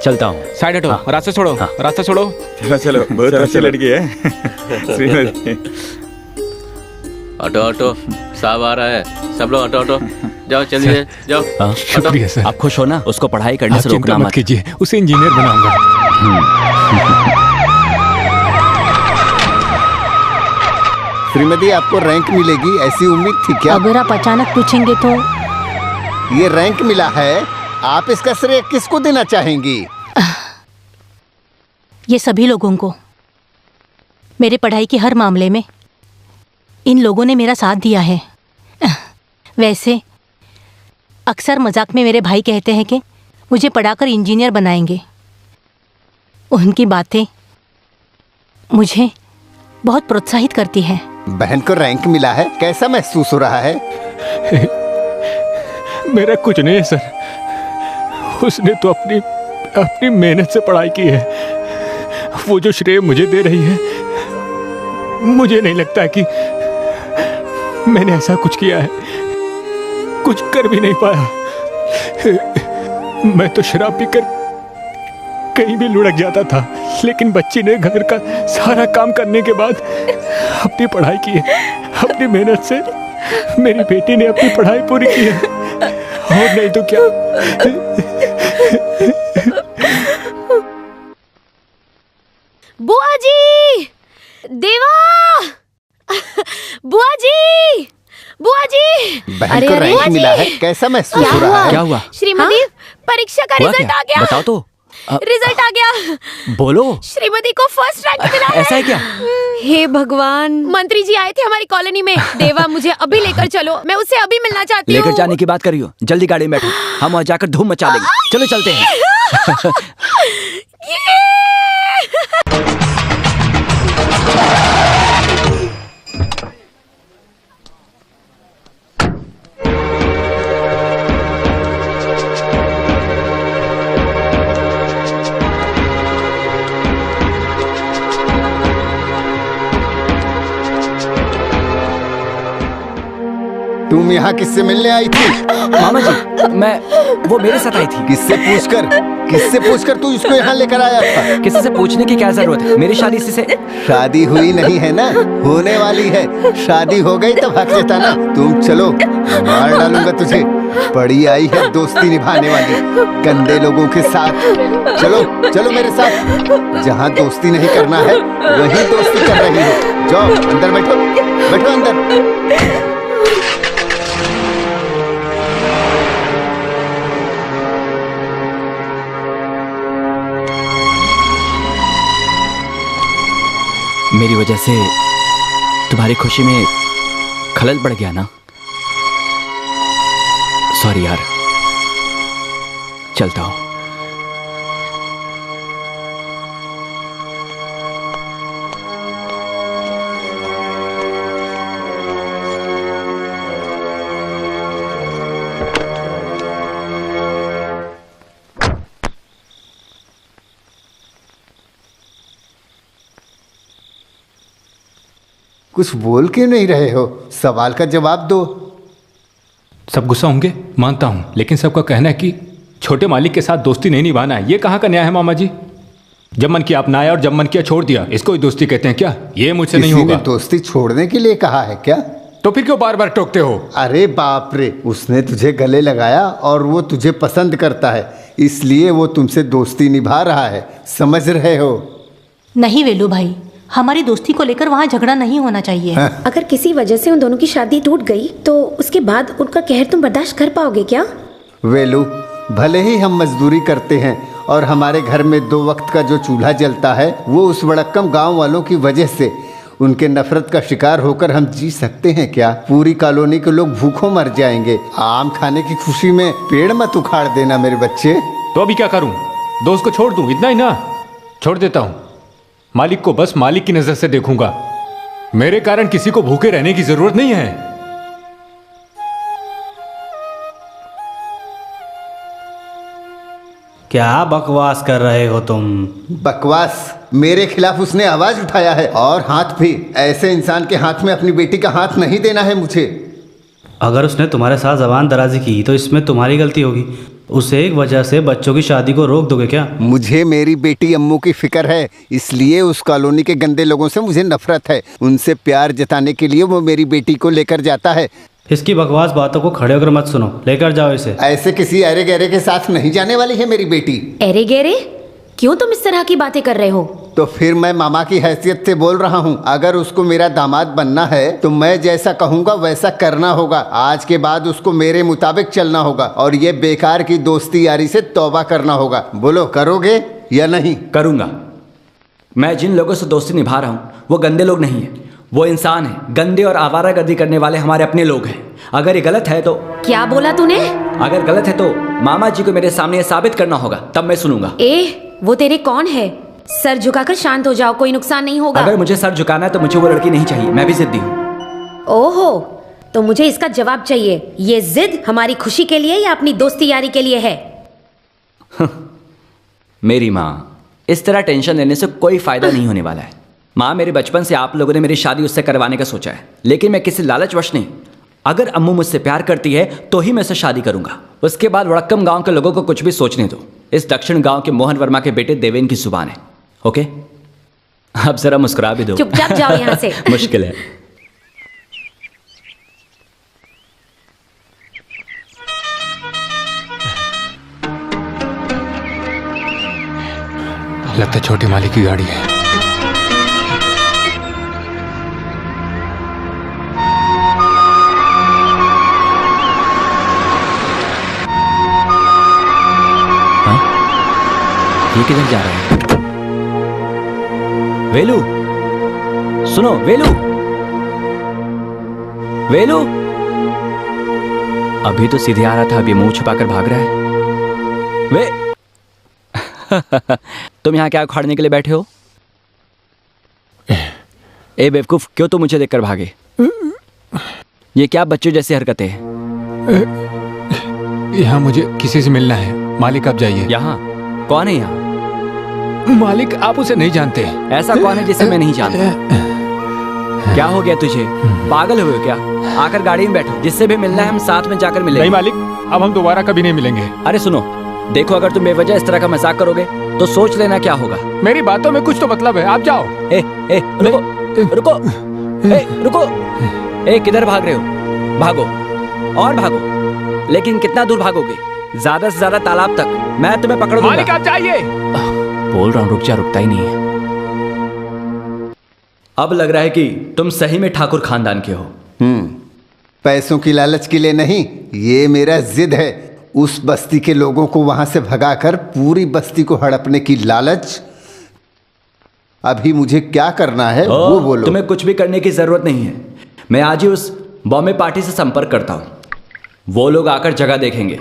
[SPEAKER 1] चलता हूँ।
[SPEAKER 13] साइड हटो, रास्ता छोड़ो, रास्ता छोड़ो।
[SPEAKER 17] चलो चलो, बहुत अच्छी लड़की है श्रीमती।
[SPEAKER 16] ऑटो ऑटो, साहब आ रहा है, सब लोग ऑटो ऑटो जाओ, चलिए जाओ।
[SPEAKER 15] शुक्रिया सर।
[SPEAKER 1] आप खुश हो ना? उसको पढ़ाई करने से रोकना मत
[SPEAKER 15] कीजिए, उसे इंजीनियर बनाऊंगा।
[SPEAKER 3] श्रीमती, आपको रैंक मिलेगी ऐसी उम्मीद थी क्या?
[SPEAKER 10] अगर आप अचानक पूछेंगे तो।
[SPEAKER 3] ये रैंक मिला है, आप इसका श्रेय किसको देना चाहेंगी?
[SPEAKER 10] ये सभी लोगों को। मेरे पढ़ाई के हर मामले में इन लोगों ने मेरा साथ दिया है। वैसे अक्सर मजाक में मेरे भाई कहते हैं कि मुझे पढ़ाकर इंजीनियर बनाएंगे। उनकी बातें मुझे बहुत प्रोत्साहित करती हैं।
[SPEAKER 3] बहन को रैंक मिला है, कैसा महसूस हो रहा है?
[SPEAKER 15] मेरा कुछ नहीं है सर, उसने तो अपनी मेहनत से पढ़ाई की है। वो जो श्रेय मुझे दे रही है, मुझे नहीं लगता कि मैंने ऐसा कुछ किया है, कुछ कर भी नहीं पाया। मैं तो शराब पीकर कहीं भी लुढ़क जाता था, लेकिन बच्ची ने घर का सारा काम करने के बाद अपनी पढ़ाई की है। अपनी मेहनत से मेरी बेटी ने अपनी पढ़ाई पूरी की है, और नहीं तो क्या।
[SPEAKER 8] बुआ जी, देवा, बुआ जी, बुआ जी।
[SPEAKER 3] बहन को रैंक मिला है, कैसा महसूस हो रहा है?
[SPEAKER 1] क्या हुआ?
[SPEAKER 8] श्रीमती, परीक्षा का रिजल्ट आ गया।
[SPEAKER 1] बताओ तो।
[SPEAKER 8] रिजल्ट आ गया।
[SPEAKER 1] बोलो।
[SPEAKER 8] श्रीमती को फर्स्ट रैंक मिला है।
[SPEAKER 1] ऐसा है क्या?
[SPEAKER 8] हे भगवान, मंत्री जी आए थे हमारी कॉलोनी में। देवा मुझे अभी लेकर चलो, मैं उससे अभी मिलना चाहती हूँ।
[SPEAKER 1] लेकर जाने की बात करियो, जल्दी गाड़ी में बैठो, हम वहाँ जाकर धूम मचा देंगे। चलो चलते हैं।
[SPEAKER 3] तुम यहाँ किससे मिलने आई थी?
[SPEAKER 1] मामा जी, वो मेरे साथ आई थी।
[SPEAKER 3] किससे पूछकर तू इसको यहाँ लेकर आया था?
[SPEAKER 1] किसी से पूछने की क्या जरूरत है? मेरी शादी से
[SPEAKER 3] शादी हुई नहीं है ना, होने वाली है। शादी हो गई तो भाग जाता ना। तुम चलो, मार डालूंगा तुझे। पड़ी आई है दोस्ती निभाने वाली गंदे लोगों के साथ। चलो चलो मेरे साथ। जहाँ दोस्ती नहीं करना है वही दोस्ती कर रही हो। जाओ अंदर बैठो, बैठो अंदर।
[SPEAKER 1] मेरी वजह से तुम्हारी खुशी में खलल पड़ गया ना? सॉरी यार, चलता हूं।
[SPEAKER 3] कुछ बोल क्यों नहीं रहे हो? सवाल का जवाब दो।
[SPEAKER 9] सब गुस्सा होंगे, मानता हूं, लेकिन सबका कहना है कि छोटे मालिक के साथ दोस्ती नहीं निभाना है। ये कहाँ का न्याय है मामा जी? जब मन किया अपनाया और जब मन किया छोड़ दिया, इसको ही दोस्ती कहते हैं क्या? ये मुझसे नहीं होगा।
[SPEAKER 3] दोस्ती छोड़ने के लिए कहा है क्या?
[SPEAKER 9] तो फिर क्यों बार बार टोकते हो?
[SPEAKER 3] अरे बाप रे, उसने तुझे गले लगाया और वो तुझे पसंद करता है, इसलिए वो तुमसे दोस्ती निभा रहा है। समझ रहे हो?
[SPEAKER 10] नहीं वेलू भाई, हमारी दोस्ती को लेकर वहाँ झगड़ा नहीं होना चाहिए।
[SPEAKER 8] अगर किसी वजह से उन दोनों की शादी टूट गई तो उसके बाद उनका कहर तुम बर्दाश्त कर पाओगे क्या?
[SPEAKER 3] वेलू, भले ही हम मजदूरी करते हैं और हमारे घर में 2 वक्त का जो चूल्हा जलता है वो उस वड़क्कम गांव वालों की वजह से, उनके नफरत का शिकार होकर हम जी सकते हैं क्या? पूरी कॉलोनी के लोग भूखों मर जाएंगे। आम खाने की खुशी में पेड़ मत उखाड़ देना मेरे बच्चे।
[SPEAKER 9] तो अभी क्या करूं? दोस्त को छोड़ दूं? इतना ही ना? छोड़ देता हूं। मालिक को बस मालिक की नजर से देखूंगा। मेरे कारण किसी को भूखे रहने की जरूरत नहीं है।
[SPEAKER 7] क्या बकवास कर रहे हो तुम?
[SPEAKER 3] बकवास? मेरे खिलाफ उसने आवाज उठाया है, और हाथ भी। ऐसे इंसान के हाथ में अपनी बेटी का हाथ नहीं देना है मुझे।
[SPEAKER 7] अगर उसने तुम्हारे साथ जबान दराजी की तो इसमें तुम्हारी गलती होगी। उसे एक वजह से बच्चों की शादी को रोक दोगे क्या?
[SPEAKER 3] मुझे मेरी बेटी अम्मू की फिक्र है, इसलिए उस कॉलोनी के गंदे लोगों से मुझे नफरत है। उनसे प्यार जताने के लिए वो मेरी बेटी को लेकर जाता है।
[SPEAKER 7] इसकी बकवास बातों को खड़े होकर मत सुनो, लेकर जाओ इसे।
[SPEAKER 3] ऐसे किसी अरे गहरे के साथ नहीं जाने वाली है मेरी बेटी।
[SPEAKER 8] अरे गहरे? क्यों तुम इस तरह की बातें कर रहे हो?
[SPEAKER 3] तो फिर मैं मामा की हैसियत से बोल रहा हूँ, अगर उसको मेरा दामाद बनना है तो मैं जैसा कहूँगा वैसा करना होगा। आज के बाद उसको मेरे मुताबिक चलना होगा और ये बेकार की दोस्ती यारी से तौबा करना होगा। बोलो, करोगे या नहीं?
[SPEAKER 1] करूँगा। मैं जिन लोगों से दोस्ती निभा रहा हूँ वो गंदे लोग नहीं है, वो इंसान है। गंदे और आवारागर्दी करने वाले हमारे अपने लोग हैं। अगर ये गलत है तो...
[SPEAKER 8] क्या बोला तूने?
[SPEAKER 1] अगर गलत है तो मामा जी को मेरे सामने साबित करना होगा, तब मैं सुनूंगा।
[SPEAKER 8] वो तेरे कौन है? सर झुकाकर शांत हो जाओ, कोई नुकसान नहीं होगा।
[SPEAKER 1] अगर मुझे सर झुकाना है तो मुझे वो लड़की नहीं चाहिए, मैं भी जिद्दी हूँ।
[SPEAKER 8] ओहो, तो मुझे इसका जवाब चाहिए। ये जिद हमारी खुशी के लिए या अपनी दोस्ती यारी के लिए है?
[SPEAKER 1] मेरी माँ, इस तरह टेंशन लेने से कोई फायदा नहीं होने वाला है। माँ, मेरे बचपन से आप लोगों ने मेरी शादी उससे करवाने का सोचा है, लेकिन मैं किसी लालचवश नहीं। अगर अम्मू मुझसे प्यार करती है तो ही मैं उससे शादी करूंगा। उसके बाद वड़क्कम गांव के लोगों को कुछ भी सोचने दो। इस दक्षिण गांव के मोहन वर्मा के बेटे देवेन की जुबान है। ओके, अब जरा मुस्कुरा भी दो।
[SPEAKER 8] चुपचाप जाओ यहाँ से।
[SPEAKER 1] मुश्किल है।
[SPEAKER 9] लगता है छोटे मालिक की गाड़ी है।
[SPEAKER 1] ये किधर जा रहा है? वेलू, सुनो वेलू, वेलू। अभी तो सीधे आ रहा था, अभी मुंह छुपाकर भाग रहा है। वे तुम यहाँ क्या उखाड़ने के लिए बैठे हो? ए बेवकूफ, क्यों तुम मुझे देखकर भागे? ये क्या बच्चों जैसी हरकतें हैं?
[SPEAKER 5] यहाँ मुझे किसी से मिलना है। मालिक आप जाइए।
[SPEAKER 1] यहाँ कौन है? यहाँ
[SPEAKER 15] मालिक आप उसे नहीं जानते।
[SPEAKER 1] ऐसा कौन है जिसे मैं नहीं जानता? क्या हो गया तुझे? पागल हुए हो क्या? आकर गाड़ी में बैठो, जिससे भी मिलना है हम साथ में जाकर मिलेंगे।
[SPEAKER 15] नहीं मालिक, अब हम दोबारा कभी नहीं मिलेंगे।
[SPEAKER 1] अरे सुनो, देखो अगर तुम बेवजह इस तरह का मजाक करोगे तो सोच लेना क्या होगा।
[SPEAKER 15] मेरी बातों में कुछ तो मतलब है, आप जाओ।
[SPEAKER 1] रुको रुको, रुको। किधर भाग रहे हो? भागो और भागो, लेकिन कितना दूर भागोगे? ज्यादा से ज्यादा तालाब तक। मैं तुम्हें पकड़ दूंगा।
[SPEAKER 15] मालिक आप जाइए।
[SPEAKER 1] बोल रहा हूँ रुक जा, रुकता ही नहीं है। अब लग रहा है कि तुम सही में ठाकुर खानदान के हो।
[SPEAKER 3] पैसों की लालच के लिए नहीं, ये मेरा जिद है। उस बस्ती के लोगों को वहां से भगाकर पूरी बस्ती को हड़पने की लालच। अभी मुझे क्या करना है वो बोलो।
[SPEAKER 1] तुम्हें कुछ भी करने की जरूरत नहीं है। मैं आज ही उस बॉम्बे पार्टी से संपर्क करता हूँ। वो लोग आकर जगह देखेंगे।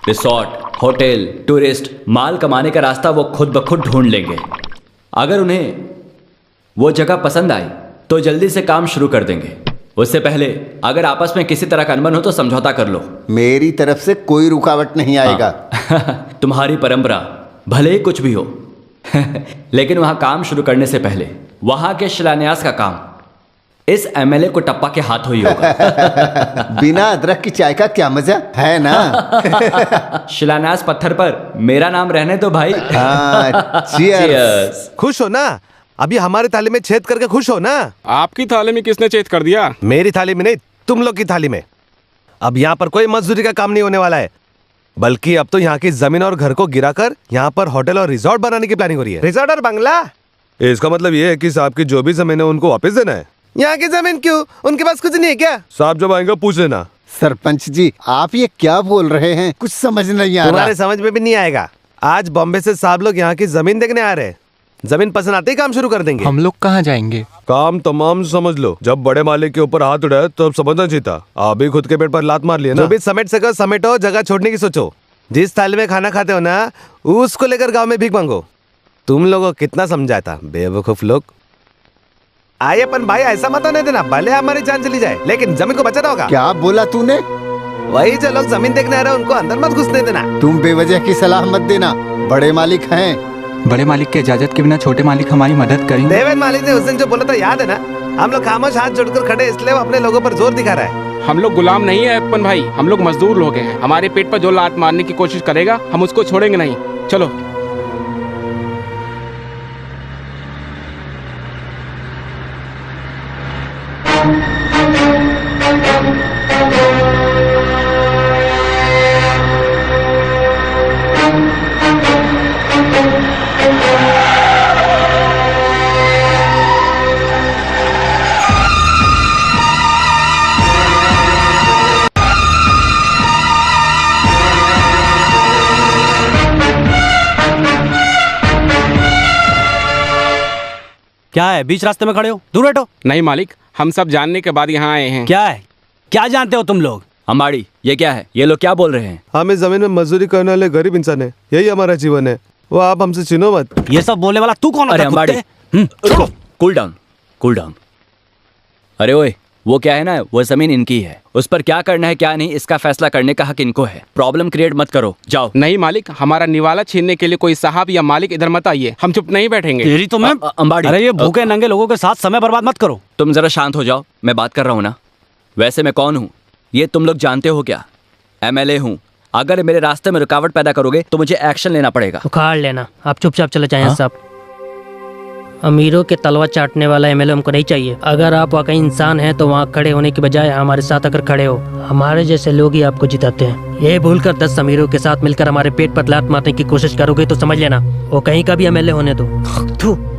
[SPEAKER 1] रिसोर्ट, होटल, टूरिस्ट, माल कमाने का रास्ता वो खुद ब खुद ढूंढ लेंगे। अगर उन्हें वो जगह पसंद आई तो जल्दी से काम शुरू कर देंगे। उससे पहले अगर आपस में किसी तरह का अनबन हो तो समझौता कर लो।
[SPEAKER 3] मेरी तरफ से कोई रुकावट नहीं आएगा।
[SPEAKER 1] तुम्हारी परंपरा भले ही कुछ भी हो लेकिन वहां काम शुरू करने से पहले वहां के शिलान्यास का काम इस एमएलए को टप्पा के हाथों ही होगा।
[SPEAKER 3] बिना अदरक की चाय का क्या मजा है ना।
[SPEAKER 1] शिलान्यास पत्थर पर मेरा नाम रहने दो भाई।
[SPEAKER 12] चीयर्स। खुश हो ना? अभी हमारी थाली में छेद करके खुश हो ना?
[SPEAKER 13] आपकी थाली में किसने छेद कर दिया?
[SPEAKER 12] मेरी थाली में नहीं, तुम लोग की थाली में। अब यहाँ पर कोई मजदूरी का काम नहीं होने वाला है, बल्कि अब तो यहाँ की जमीन और घर को गिराकर यहाँ पर होटल और रिजॉर्ट बनाने की प्लानिंग हो रही है। रिजॉर्ट और बंगला? इसका मतलब ये है कि साहब की जो भी जमीन है उनको वापस देना है। यहाँ की जमीन क्यों? उनके पास कुछ नहीं है क्या? साहब जब आएंगे पूछ लेना।
[SPEAKER 3] सरपंच जी, आप ये क्या बोल रहे हैं? कुछ समझ नहीं आ रहा।
[SPEAKER 12] तुम्हारे समझ में भी नहीं आएगा। आज बॉम्बे से साहब लोग यहाँ की जमीन देखने आ रहे हैं। जमीन पसंद आते ही काम शुरू कर देंगे।
[SPEAKER 5] हम लोग कहाँ जाएंगे?
[SPEAKER 12] काम तमाम समझ लो। जब बड़े मालिक के ऊपर हाथ उड़ाए तो समझना चाहिए। आप भी खुद के पेट पर लात मार लिए ना। जो भी समेट सको समेटो, जगह छोड़ने की सोचो। जिस थाली में खाना खाते हो ना, उसको लेकर गांव में भीख मांगो। तुम लोगों को कितना समझाया था, बेवकूफ लोग। आइए अपन भाई, ऐसा मत होने देना। भले हमारी जान चली जाए लेकिन जमीन को बचाना होगा।
[SPEAKER 3] क्या बोला तूने?
[SPEAKER 12] वही जो लोग जमीन देखने आ रहे हैं उनको अंदर मत घुसने देना।
[SPEAKER 3] तुम बेवजह की सलाह मत देना। बड़े मालिक हैं।
[SPEAKER 5] बड़े मालिक के इजाजत के बिना छोटे मालिक हमारी मदद करेंगे।
[SPEAKER 12] देवेन मालिक ने उस दिन जो बोला था याद है ना? हम लोग खामोश हाथ जोड़कर खड़े, इसलिए वो अपने लोगों पर जोर दिखा रहा है।
[SPEAKER 13] हम लोग गुलाम नहीं है अपन भाई, हम लोग मजदूर लोग हैं। हमारे पेट पर जो लात मारने की कोशिश करेगा हम उसको छोड़ेंगे नहीं। चलो।
[SPEAKER 7] क्या है, बीच रास्ते में खड़े हो? दूर हटो।
[SPEAKER 13] नहीं मालिक, हम सब जानने के बाद यहाँ आए हैं।
[SPEAKER 7] क्या है? क्या जानते हो तुम लोग?
[SPEAKER 1] अम्बाड़ी, ये क्या है? ये लोग क्या बोल रहे हैं?
[SPEAKER 12] हम इस जमीन में मजदूरी करने वाले गरीब इंसान है, यही हमारा जीवन है। वो आप हमसे छीनो मत।
[SPEAKER 7] ये सब बोलने वाला तू कौन?
[SPEAKER 1] अरे अम्बाड़ी, कूल डाउन, कूल डाउन। अरे ओए, वो क्या है ना, वो जमीन इनकी है। उस पर क्या करना है क्या नहीं, इसका फैसला करने का हक इनको है। प्रॉब्लम क्रिएट मत करो, जाओ।
[SPEAKER 13] नहीं मालिक, हमारा निवाला छीनने के लिए कोई साहब या मालिक इधर मत आइए। हम चुप नहीं बैठेंगे।
[SPEAKER 7] तेरी तो मैं
[SPEAKER 1] अम्बाड़ी।
[SPEAKER 7] अरे ये भूखे नंगे लोगों के साथ समय बर्बाद मत करो।
[SPEAKER 1] तुम जरा शांत हो जाओ, मैं बात कर रहा हूँ ना। वैसे मैं कौन हूँ ये तुम लोग जानते हो क्या? एमएलए हूँ। अगर मेरे रास्ते में रुकावट पैदा करोगे तो मुझे एक्शन लेना पड़ेगा।
[SPEAKER 2] उखाड़ लेना। आप चुपचाप चले जाएं साहब। अमीरों के तलवा चाटने वाला एमएलए हमको नहीं चाहिए। अगर आप वाकई इंसान हैं तो वहाँ खड़े होने की बजाय हमारे साथ अगर खड़े हो, हमारे जैसे लोग ही आपको जिताते हैं। ये भूलकर 10 अमीरों के साथ मिलकर हमारे पेट पर लात मारने की कोशिश करोगे तो समझ लेना वो कहीं का भी एमएलए होने दो,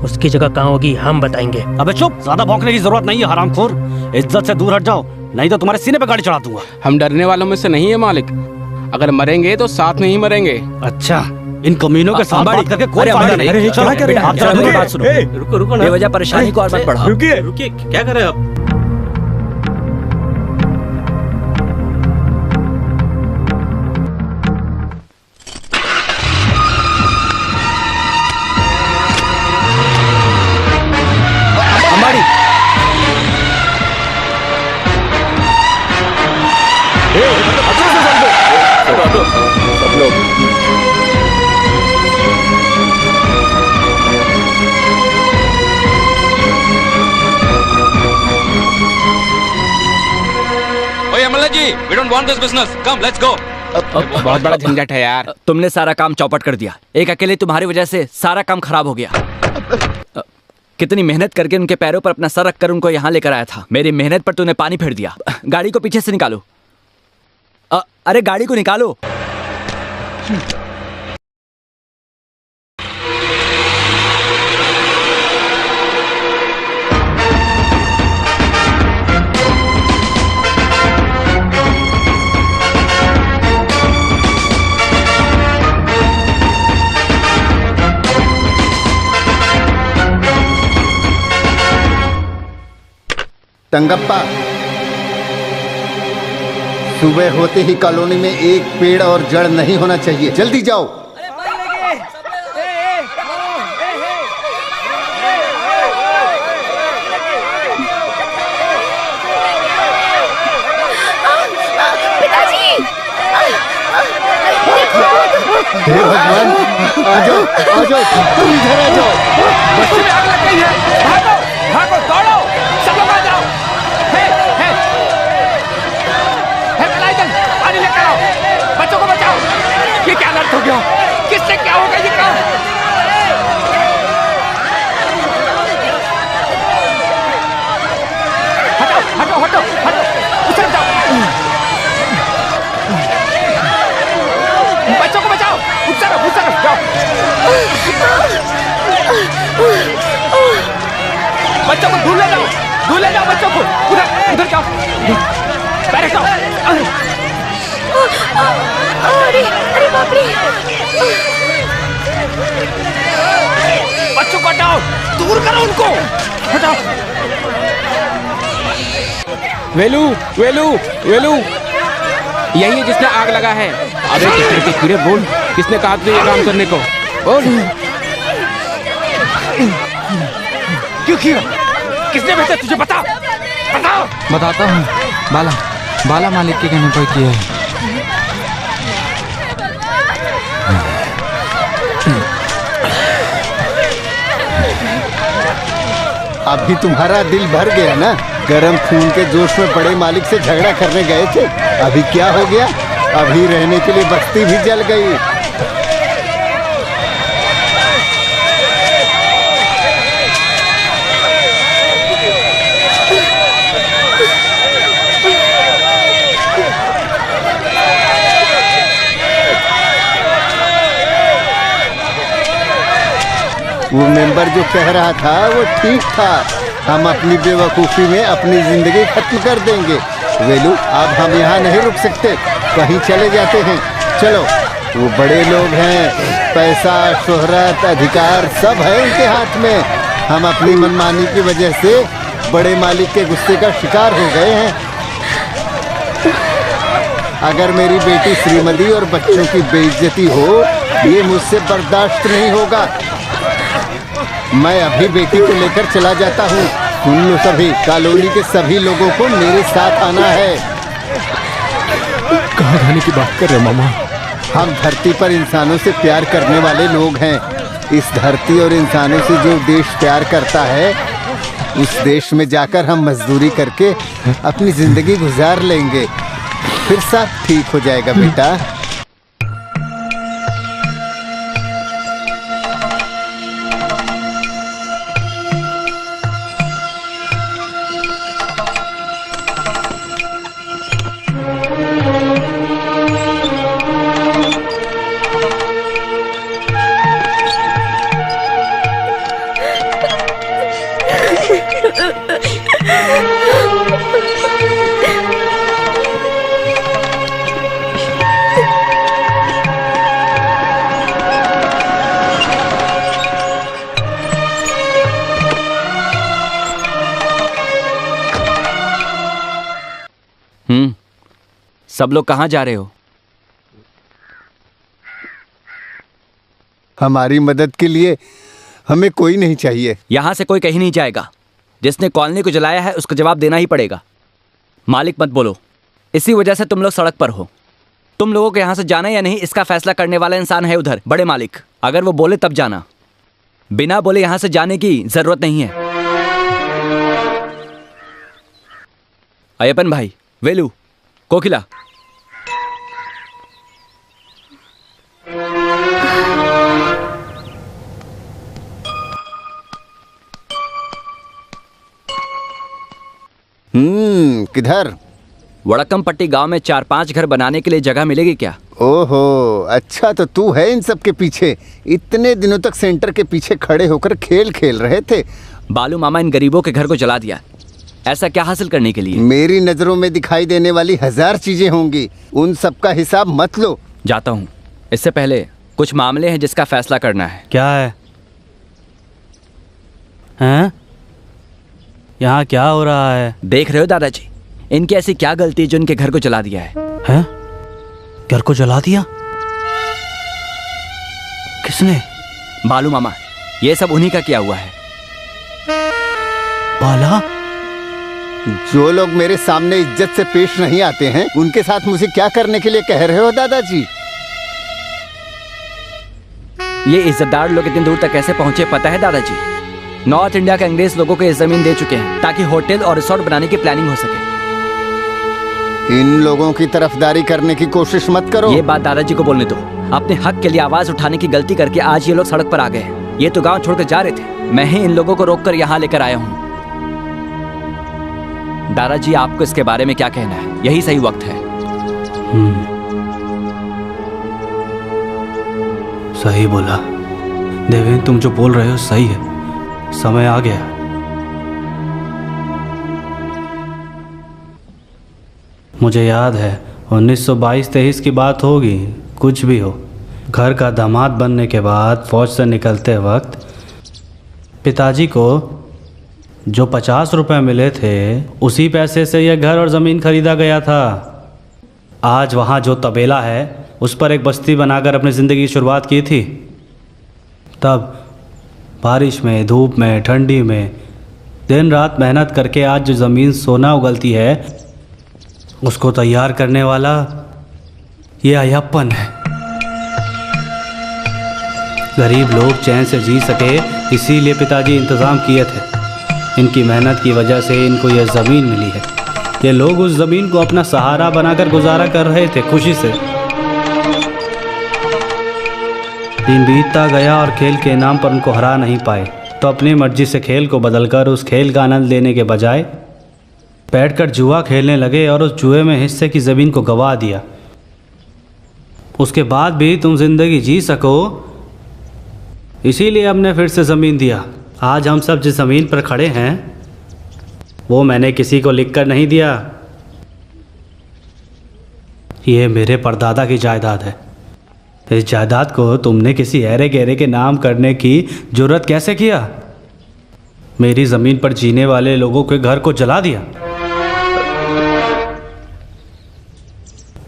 [SPEAKER 2] उसकी जगह कहाँ होगी हम बताएंगे।
[SPEAKER 7] अबे चुप, ज्यादा भौंकने की जरूरत नहीं है हरामखोर। इज्जत से दूर हट जाओ, नहीं तो तुम्हारे सीने पे गाड़ी चढ़ा दूंगा।
[SPEAKER 13] हम डरने वालों में से नहीं है मालिक। अगर मरेंगे तो साथ में ही मरेंगे।
[SPEAKER 7] अच्छा, इन कमीनों के साथ बात करके कोई फायदा नहीं।
[SPEAKER 1] अरे चला क्या
[SPEAKER 7] बेटा, आप जरा मेरी बात सुनो।
[SPEAKER 16] रुको रुको ना,
[SPEAKER 1] बेवजह परेशानी को और मत बढ़ाओ।
[SPEAKER 16] रुकिए रुकिए, क्या कर रहे हो आप?
[SPEAKER 17] सब लोग
[SPEAKER 18] ओए अमला जी, we don't want this business. Come, let's go.
[SPEAKER 13] बहुत बड़ा झंझट है यार।
[SPEAKER 1] तुमने सारा काम चौपट कर दिया। एक अकेले तुम्हारी वजह से सारा काम खराब हो गया। कितनी मेहनत करके उनके पैरों पर अपना सर रखकर उनको यहाँ लेकर आया था। मेरी मेहनत पर तूने पानी फेर दिया। गाड़ी को पीछे से निकालो। अरे गाड़ी को निकालो।
[SPEAKER 3] तंगप्पा, सुबह होते ही कॉलोनी में एक पेड़ और जड़ नहीं होना चाहिए। जल्दी जाओ। हे भगवान, आ जाओ आ जाओ, तुम इधर आ जाओ।
[SPEAKER 6] बच्चे में आग लग गई है। भागो भागो, दौड़ो, सब लोग आ जाओ। पानी लेकर आओ, बच्चों को बचाओ। ये क्या लड़त हो गया? किससे क्या होगा ये काम? हटो हटो हटो हटो, उतर जाओ। बच्चों को बचाओ, उतर जाओ। बच्चों को ढूंढ ले जाओ बच्चों को। उधर जाओ, बैठ जाओ।
[SPEAKER 8] अरे अरे बाप रे।
[SPEAKER 6] बच्चों को हटाओ, दूर करो उनको, हटाओ।
[SPEAKER 13] वेलू वेलू वेलू, यही है जिसने आग लगा है। अबे कितने के कीड़े, बोल किसने कहा तुझे ये काम करने को? बोल।
[SPEAKER 6] क्यों किया? किसने भेजा तुझे? बता।
[SPEAKER 5] बताता हूँ। बाला मालिक के कहने पर किया है।
[SPEAKER 3] अभी तुम्हारा दिल भर गया ना? गरम खून के जोश में बड़े मालिक से झगड़ा करने गए थे। अभी क्या हो गया? अभी रहने के लिए बस्ती भी जल गई। वो मेंबर जो कह रहा था वो ठीक था। हम अपनी बेवकूफ़ी में अपनी जिंदगी खत्म कर देंगे। वेलू, अब हम यहाँ नहीं रुक सकते, कहीं चले जाते हैं। चलो, वो बड़े लोग हैं, पैसा, शोहरत, अधिकार सब है उनके हाथ में। हम अपनी मनमानी की वजह से बड़े मालिक के गुस्से का शिकार हो गए हैं। अगर मेरी बेटी श्रीमती और बच्चों की बेइज्जती हो, ये मुझसे बर्दाश्त नहीं होगा। मैं अभी बेटी को लेकर चला जाता हूँ। सुन लो सभी, कॉलोनी के सभी लोगों को मेरे साथ आना है।
[SPEAKER 15] कहाँ जाने की बात कर रहे मामा?
[SPEAKER 3] हम धरती पर इंसानों से प्यार करने वाले लोग हैं। इस धरती और इंसानों से जो देश प्यार करता है, उस देश में जाकर हम मजदूरी करके अपनी जिंदगी गुजार लेंगे। फिर सब ठीक हो जाएगा बेटा।
[SPEAKER 1] सब लोग कहाँ जा रहे हो?
[SPEAKER 3] हमारी मदद के लिए हमें कोई नहीं चाहिए।
[SPEAKER 1] यहाँ से कोई कहीं नहीं जाएगा। जिसने कॉलोनी को जलाया है उसको जवाब देना ही पड़ेगा। मालिक मत बोलो, इसी वजह से तुम लोग सड़क पर हो। तुम लोगों को यहाँ से जाना या नहीं इसका फैसला करने वाला इंसान है उधर, बड़े मालिक। अगर वो बोले तब जाना, बिना बोले यहाँ से जाने की जरूरत नहीं है। अय्यपन भाई, वेलू, कोकिला,
[SPEAKER 3] किधर?
[SPEAKER 1] वड़कमपट्टी गांव में 4-5 घर बनाने के लिए जगह मिलेगी क्या?
[SPEAKER 3] ओहो, अच्छा तो तू है इन सब के पीछे। इतने दिनों तक सेंटर के पीछे खड़े होकर खेल खेल रहे थे।
[SPEAKER 1] बालू मामा इन गरीबों के घर को जला दिया, ऐसा क्या हासिल करने के लिए?
[SPEAKER 3] मेरी नजरों में दिखाई देने वाली 1000 चीजें होंगी, उन सब का हिसाब मत लो।
[SPEAKER 1] जाता हूँ, इससे पहले कुछ मामले हैं जिसका फैसला करना है।
[SPEAKER 7] क्या है? हैं? यहाँ क्या हो रहा है?
[SPEAKER 1] देख रहे हो दादाजी, इनकी ऐसी क्या गलती है जो इनके घर को जला दिया है?
[SPEAKER 7] हैं? घर को जला दिया? किसने?
[SPEAKER 1] बालू मामा, ये सब उन्हीं का किया हुआ है।
[SPEAKER 7] बाला?
[SPEAKER 3] जो लोग मेरे सामने इज्जत से पेश नहीं आते हैं, उनके साथ मुझे क्या करने के लिए कह रहे हो दादाजी?
[SPEAKER 1] ये इज्जतदार लोग इतनी दूर तक कैसे पहुंचे पता है दादाजी? नॉर्थ इंडिया के अंग्रेज लोगों को ये जमीन दे चुके हैं ताकि होटल और रिसोर्ट बनाने की प्लानिंग हो सके।
[SPEAKER 3] इन लोगों की तरफदारी करने की कोशिश मत करो।
[SPEAKER 1] ये बात दादाजी को बोलने दो। अपने हक के लिए आवाज उठाने की गलती करके आज ये लोग सड़क पर आ गए। ये तो गांव छोड़कर जा रहे थे, मैं ही इन लोगों को रोककर यहाँ लेकर आया हूँ। दादाजी, आपको इसके बारे में क्या कहना है? यही सही वक्त है।
[SPEAKER 7] सही बोला देवेंद्र, तुम जो बोल रहे हो सही है। समय आ गया। मुझे याद है 1922-23 की बात होगी, कुछ भी हो। घर का दामाद बनने के बाद फौज से निकलते वक्त पिताजी को जो 50 रुपए मिले थे, उसी पैसे से यह घर और ज़मीन खरीदा गया था। आज वहाँ जो तबेला है उस पर एक बस्ती बनाकर अपनी ज़िंदगी की शुरुआत की थी। तब बारिश में, धूप में, ठंडी में दिन रात मेहनत करके आज जो ज़मीन सोना उगलती है, उसको तैयार करने वाला ये अय्यप्पन है। गरीब लोग चैन से जी सके, इसीलिए पिताजी इंतज़ाम किए थे। इनकी मेहनत की वजह से इनको यह ज़मीन मिली है। ये लोग उस ज़मीन को अपना सहारा बनाकर गुजारा कर रहे थे खुशी से। दिन बीतता गया और खेल के नाम पर उनको हरा नहीं पाए, तो अपनी मर्जी से खेल को बदलकर उस खेल का आनंद लेने के बजाय बैठकर जुआ खेलने लगे और उस जुए में हिस्से की ज़मीन को गंवा दिया। उसके बाद भी तुम जिंदगी जी सको, इसीलिए हमने फिर से ज़मीन दिया। आज हम सब जिस ज़मीन पर खड़े हैं वो मैंने किसी को लिखकर नहीं दिया। ये मेरे परदादा की जायदाद है। इस जायदाद को तुमने किसी ऐरे गहरे के नाम करने की जुर्रत कैसे किया? मेरी ज़मीन पर जीने वाले लोगों के घर को जला दिया।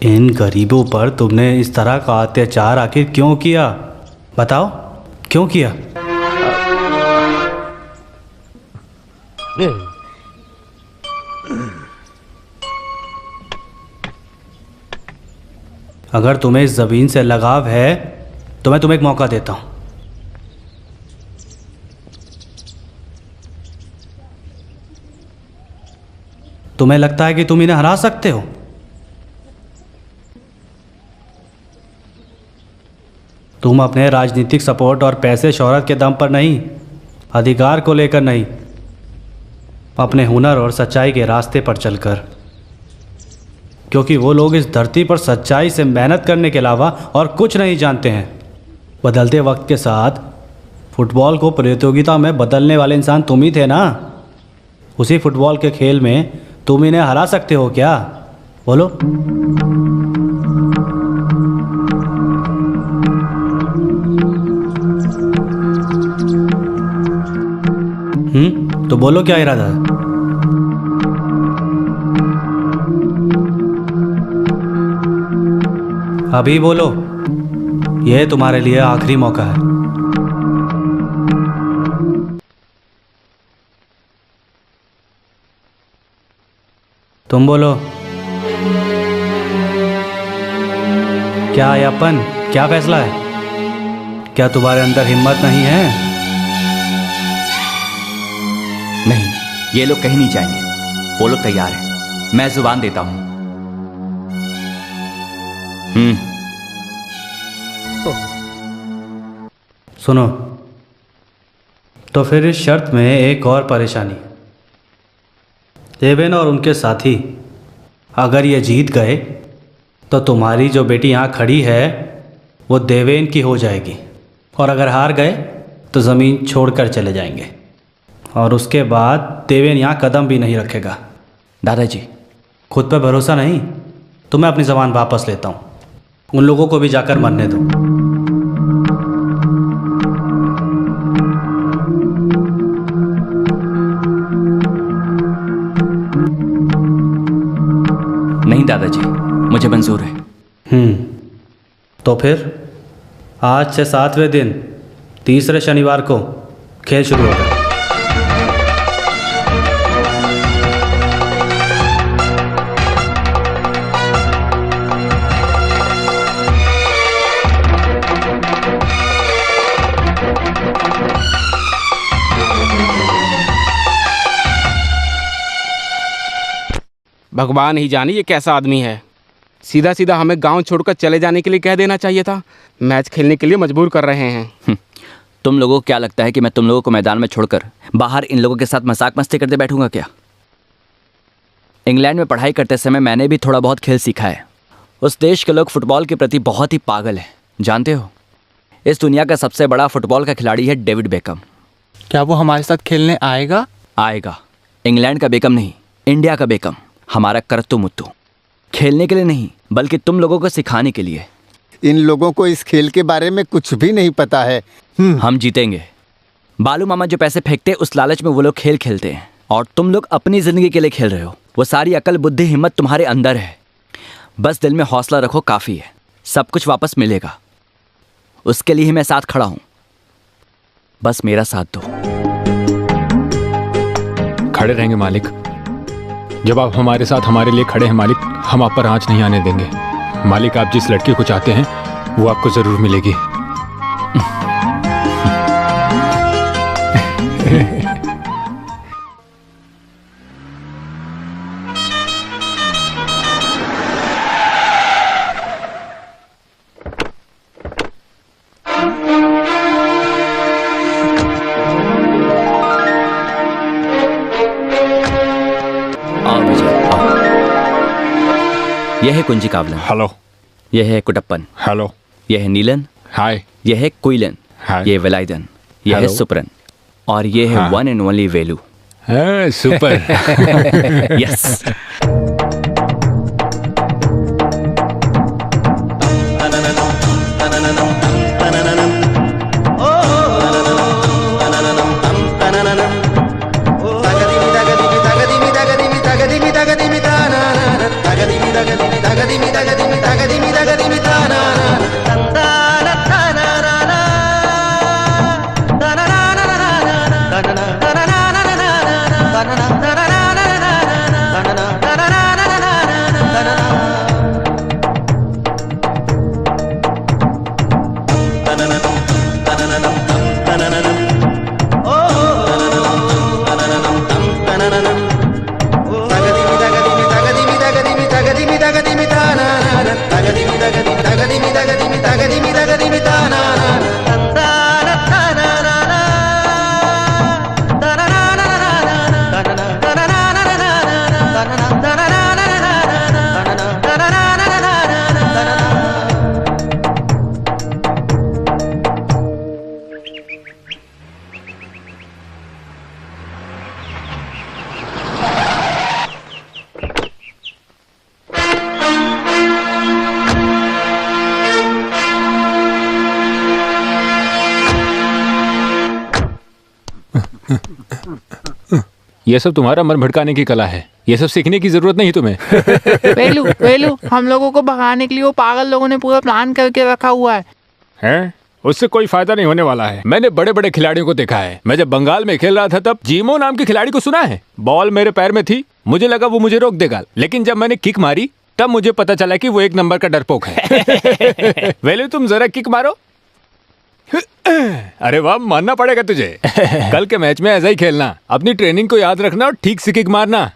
[SPEAKER 7] इन गरीबों पर तुमने इस तरह का अत्याचार आखिर क्यों किया? बताओ, क्यों किया? अगर तुम्हें इस ज़मीन से लगाव है तो मैं तुम्हें एक मौका देता हूं। तुम्हें लगता है कि तुम इन्हें हरा सकते हो? तुम अपने राजनीतिक सपोर्ट और पैसे शोहरत के दम पर नहीं, अधिकार को लेकर नहीं, अपने हुनर और सच्चाई के रास्ते पर चलकर। क्योंकि वो लोग इस धरती पर सच्चाई से मेहनत करने के अलावा और कुछ नहीं जानते हैं। बदलते वक्त के साथ फुटबॉल को प्रतियोगिता में बदलने वाले इंसान तुम ही थे ना। उसी फुटबॉल के खेल में तुम इन्हें हरा सकते हो क्या? बोलो। तो बोलो क्या इरादा है? अभी बोलो, यह तुम्हारे लिए आखिरी मौका है। तुम बोलो, क्या यापन, क्या फैसला है? क्या तुम्हारे अंदर हिम्मत नहीं है?
[SPEAKER 1] नहीं, ये लोग कहीं नहीं जाएंगे। वो लोग तैयार हैं। मैं जुबान देता हूं।
[SPEAKER 7] सुनो, तो फिर इस शर्त में एक और परेशानी। देवेन और उनके साथी अगर ये जीत गए तो तुम्हारी जो बेटी यहाँ खड़ी है वो देवेन की हो जाएगी, और अगर हार गए तो ज़मीन छोड़कर चले जाएंगे, और उसके बाद देवेन यहाँ कदम भी नहीं रखेगा।
[SPEAKER 1] दादाजी,
[SPEAKER 7] खुद पर भरोसा नहीं तो मैं अपनी ज़बान वापस लेता हूँ। उन लोगों को भी जाकर मरने दो।
[SPEAKER 1] नहीं दादाजी, मुझे मंजूर है।
[SPEAKER 7] तो फिर आज से 7वें दिन तीसरे शनिवार को खेल शुरू होगा।
[SPEAKER 13] भगवान ही जाने ये कैसा आदमी है। सीधा सीधा हमें गांव छोड़कर चले जाने के लिए कह देना चाहिए था। मैच खेलने के लिए मजबूर कर रहे हैं।
[SPEAKER 1] तुम लोगों को क्या लगता है कि मैं तुम लोगों को मैदान में छोड़कर बाहर इन लोगों के साथ मजाक मस्ती करते बैठूंगा क्या? इंग्लैंड में पढ़ाई करते समय मैंने भी थोड़ा बहुत खेल सीखा है। उस देश के लोग फुटबॉल के प्रति बहुत ही पागल हैं। जानते हो, इस दुनिया का सबसे बड़ा फुटबॉल का खिलाड़ी है डेविड बेकम।
[SPEAKER 5] क्या वो हमारे साथ खेलने आएगा?
[SPEAKER 1] आएगा। इंग्लैंड का बेकम नहीं, इंडिया का बेकम। हमारा करतु मुत्तू। खेलने के लिए नहीं, बल्कि तुम लोगों को सिखाने के लिए।
[SPEAKER 3] इन लोगों को इस खेल के बारे में कुछ भी नहीं पता है।
[SPEAKER 1] हम जीतेंगे। बालू मामा जो पैसे फेंकते उस लालच में वो लोग खेल खेलते हैं, और तुम लोग अपनी जिंदगी के लिए खेल रहे हो। वो सारी अकल, बुद्धि, हिम्मत तुम्हारे अंदर है। बस दिल में हौसला रखो, काफी है। सब कुछ वापस मिलेगा। उसके लिए ही मैं साथ खड़ा हूं। बस मेरा साथ दो।
[SPEAKER 15] खड़े रहेंगे मालिक। जब आप हमारे साथ हमारे लिए खड़े हैं मालिक, हम आप पर आंच नहीं आने देंगे। मालिक, आप जिस लड़की को चाहते हैं वो आपको जरूर मिलेगी।
[SPEAKER 1] यह है कुंजी कावलन।
[SPEAKER 15] हेलो।
[SPEAKER 1] यह है कुटप्पन।
[SPEAKER 15] हेलो।
[SPEAKER 1] यह है नीलन।
[SPEAKER 15] हाय।
[SPEAKER 1] यह है कुइलन।
[SPEAKER 15] हाय।
[SPEAKER 1] यह है वेलाइदन। यह है सुपरन। और यह है one and only Velu.
[SPEAKER 15] Super.
[SPEAKER 1] Yes.
[SPEAKER 15] यह सब तुम्हारा मन भटकाने की कला है। ये सब सीखने की जरूरत नहीं तुम्हें।
[SPEAKER 5] वेलू वेलू, हम लोगों को भगाने के लिए वो पागल लोगों ने पूरा प्लान करके रखा हुआ है।
[SPEAKER 15] हैं? उससे कोई फायदा नहीं होने वाला है। मैंने बड़े बड़े खिलाड़ियों को देखा है। मैं जब बंगाल में खेल रहा था तब जीमो नाम के खिलाड़ी को सुना है। बॉल मेरे पैर में थी, मुझे लगा वो मुझे रोक देगा, लेकिन जब मैंने किक मारी तब मुझे पता चला कि वो एक नंबर का डरपोक है। वेलू तुम जरा किक मारो। अरे वाह, मानना पड़ेगा तुझे। कल के मैच में ऐसा ही खेलना, अपनी ट्रेनिंग को याद रखना और ठीक से किक मारना।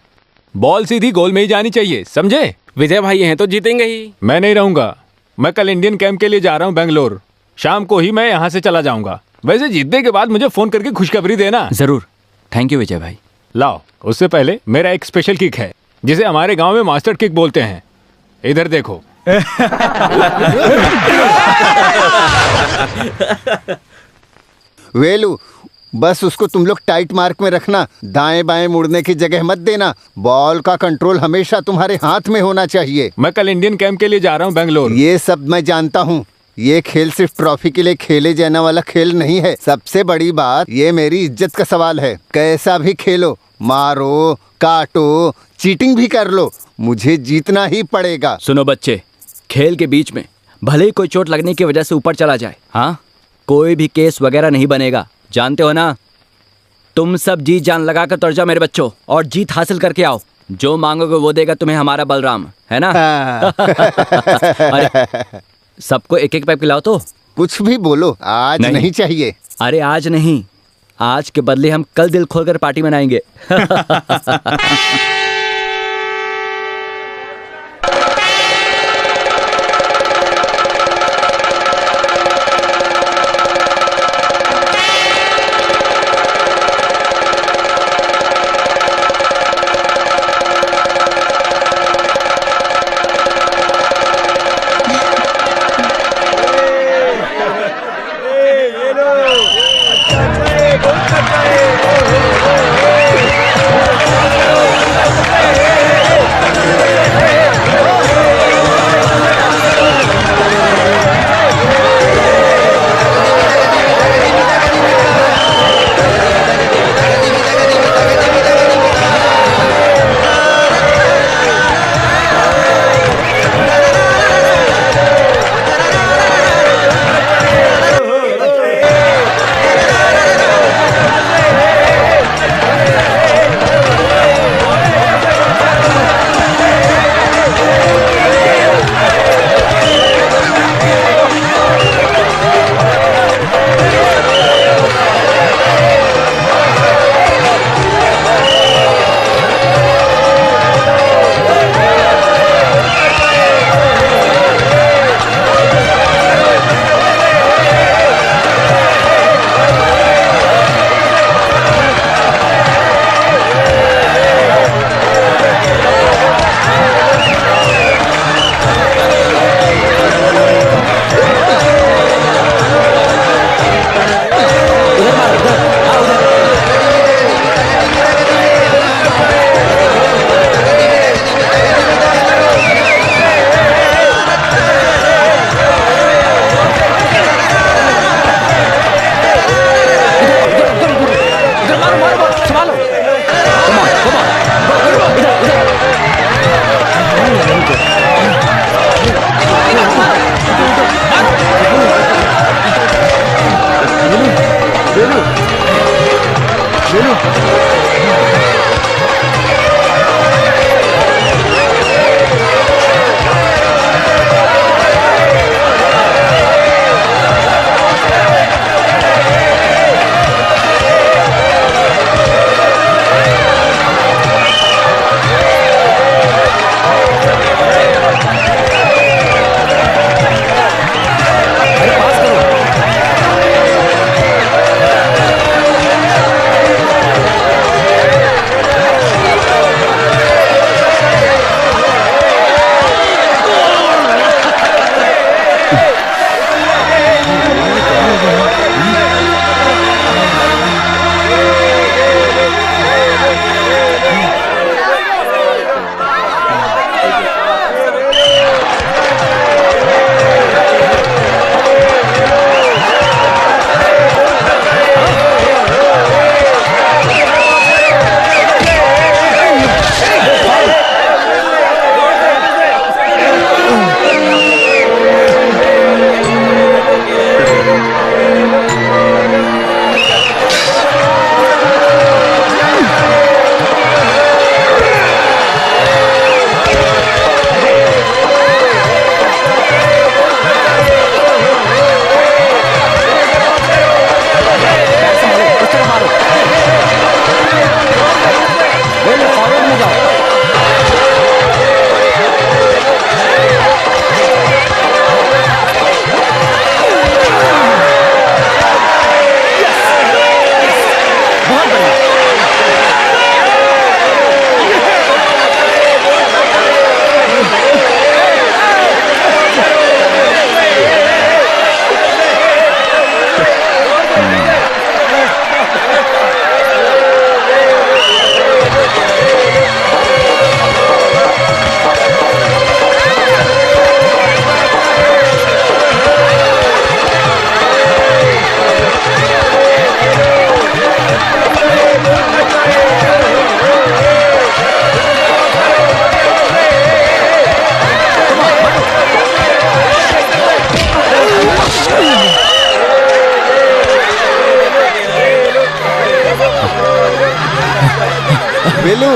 [SPEAKER 15] बॉल सीधी गोल में ही जानी चाहिए, समझे?
[SPEAKER 13] विजय भाई हैं तो जीतेंगे ही।
[SPEAKER 15] मैं नहीं रहूंगा, मैं कल इंडियन कैंप के लिए जा रहा हूँ बेंगलोर। शाम को ही मैं यहाँ से चला जाऊंगा। वैसे जीतने के बाद मुझे फोन करके खुशखबरी देना।
[SPEAKER 1] जरूर। थैंक यू विजय भाई।
[SPEAKER 15] लाओ, उससे पहले मेरा एक स्पेशल किक है जिसे हमारे गांव में मास्टर किक बोलते हैं। इधर देखो।
[SPEAKER 3] वेलू, बस उसको तुम लोग टाइट मार्क में रखना, दाएं बाएं मुड़ने की जगह मत देना। बॉल का कंट्रोल हमेशा तुम्हारे हाथ में होना चाहिए।
[SPEAKER 15] मैं कल इंडियन कैंप के लिए जा रहा हूँ बेंगलोर।
[SPEAKER 3] ये सब मैं जानता हूँ। ये खेल सिर्फ ट्रॉफी के लिए खेले जाने वाला खेल नहीं है। सबसे बड़ी बात, ये मेरी इज्जत का सवाल है। कैसा भी खेलो, मारो, काटो, चीटिंग भी कर लो, मुझे जीतना ही पड़ेगा।
[SPEAKER 1] सुनो बच्चे, खेल के बीच में भले ही कोई चोट लगने की वजह से ऊपर चला जाए, हाँ, कोई भी केस वगैरह नहीं बनेगा, जानते हो ना? तुम सब जी जान लगा कर उतर जाओ मेरे बच्चों, और जीत हासिल करके आओ। जो मांगोगे वो देगा तुम्हें हमारा बलराम, है ना? अरे सबको एक एक पैप खिलाओ तो।
[SPEAKER 3] कुछ भी बोलो, आज नहीं चाहिए।
[SPEAKER 1] अरे आज नहीं, आज के बदले हम कल दिल खोलकर पार्टी मनाएंगे।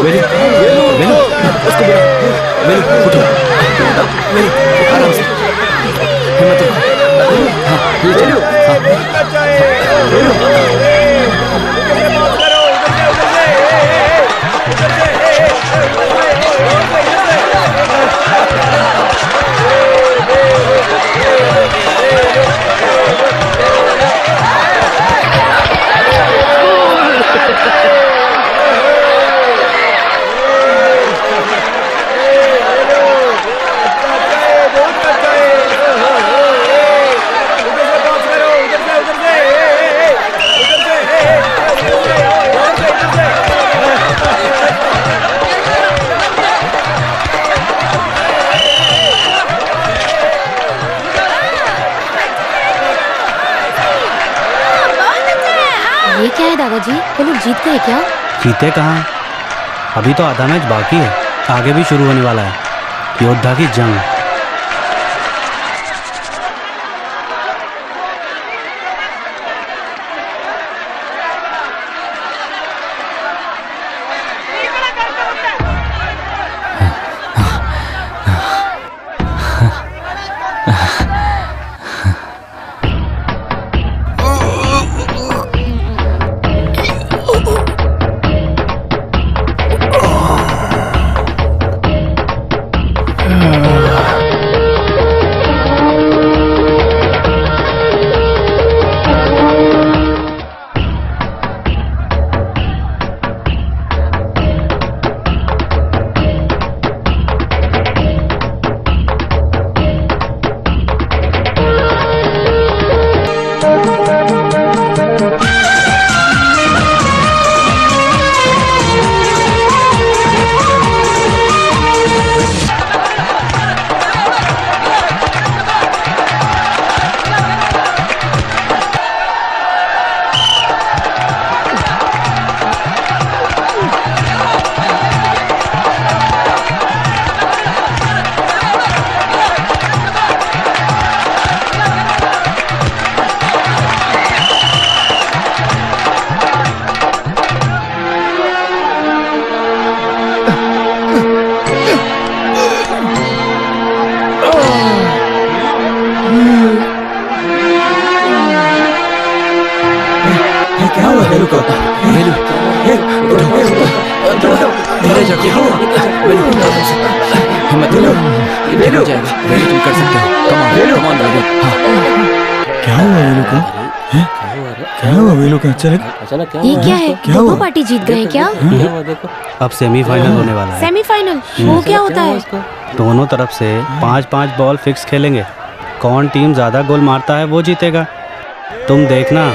[SPEAKER 1] वेलू वेलू वेलू उसको बुला। वेलू उठो, वेलू आराम से, हिम्मत रखो। हाँ ये चलो।
[SPEAKER 8] ये क्या है दादाजी, वो लोग जीत गए क्या?
[SPEAKER 7] जीते कहाँ, अभी तो आधा मैच बाकी है, आगे भी शुरू होने वाला है योद्धा की जंग।
[SPEAKER 8] ये क्या है, दोनों पार्टी जीत गए क्या?
[SPEAKER 7] अब सेमीफाइनल होने वाला है।
[SPEAKER 8] सेमीफाइनल वो क्या होता है?
[SPEAKER 7] दोनों तरफ से 5-5 बॉल फिक्स खेलेंगे, कौन टीम ज्यादा गोल मारता है वो जीतेगा, तुम देखना।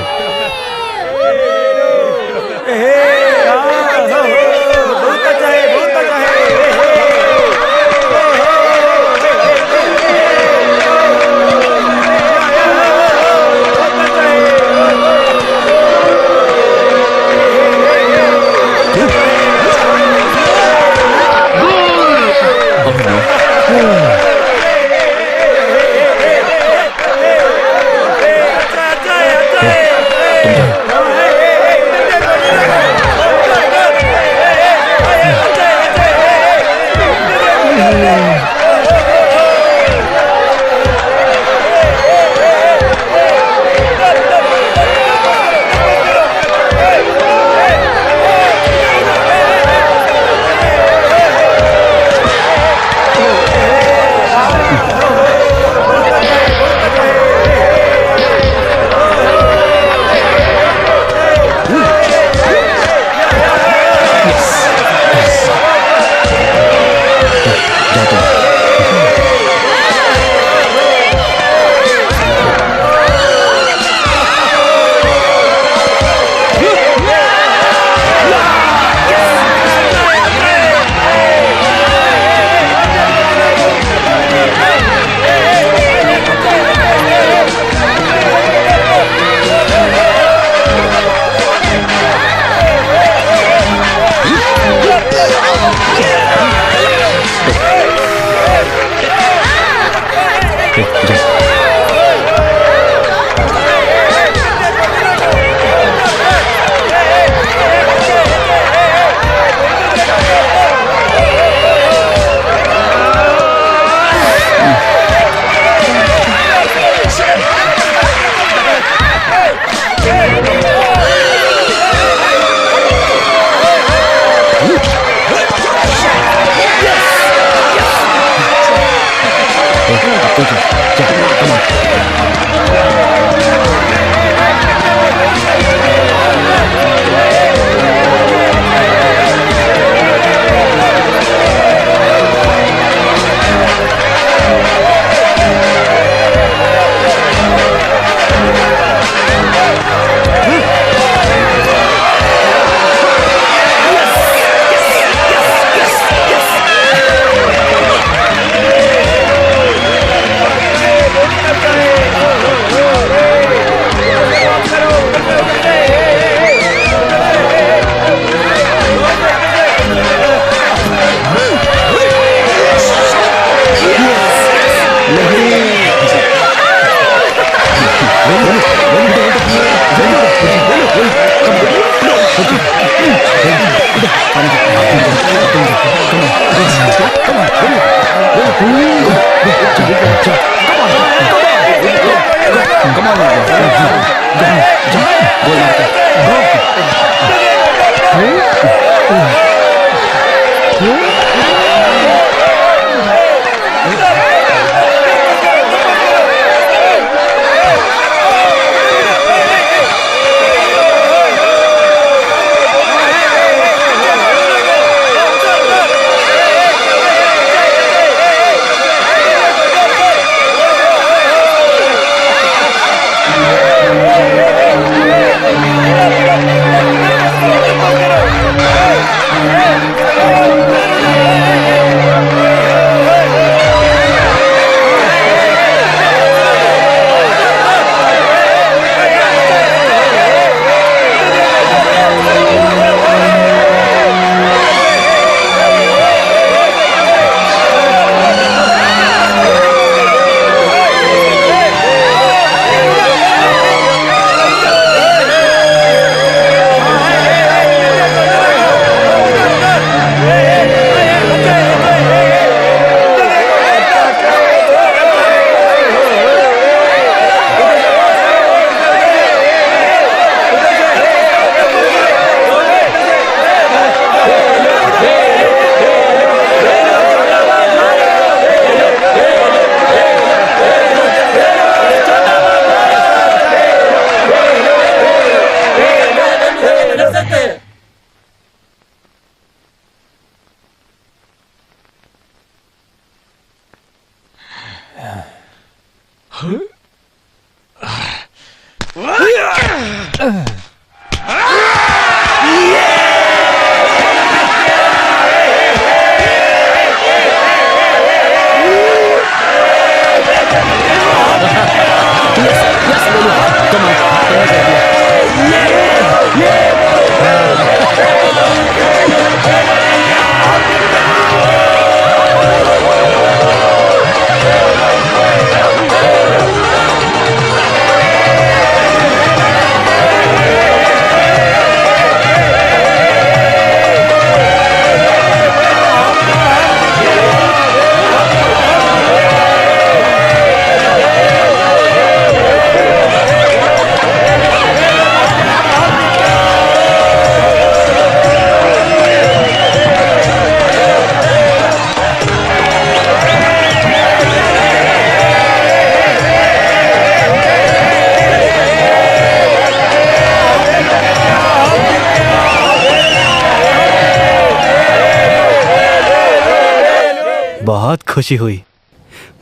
[SPEAKER 7] बहुत खुशी हुई,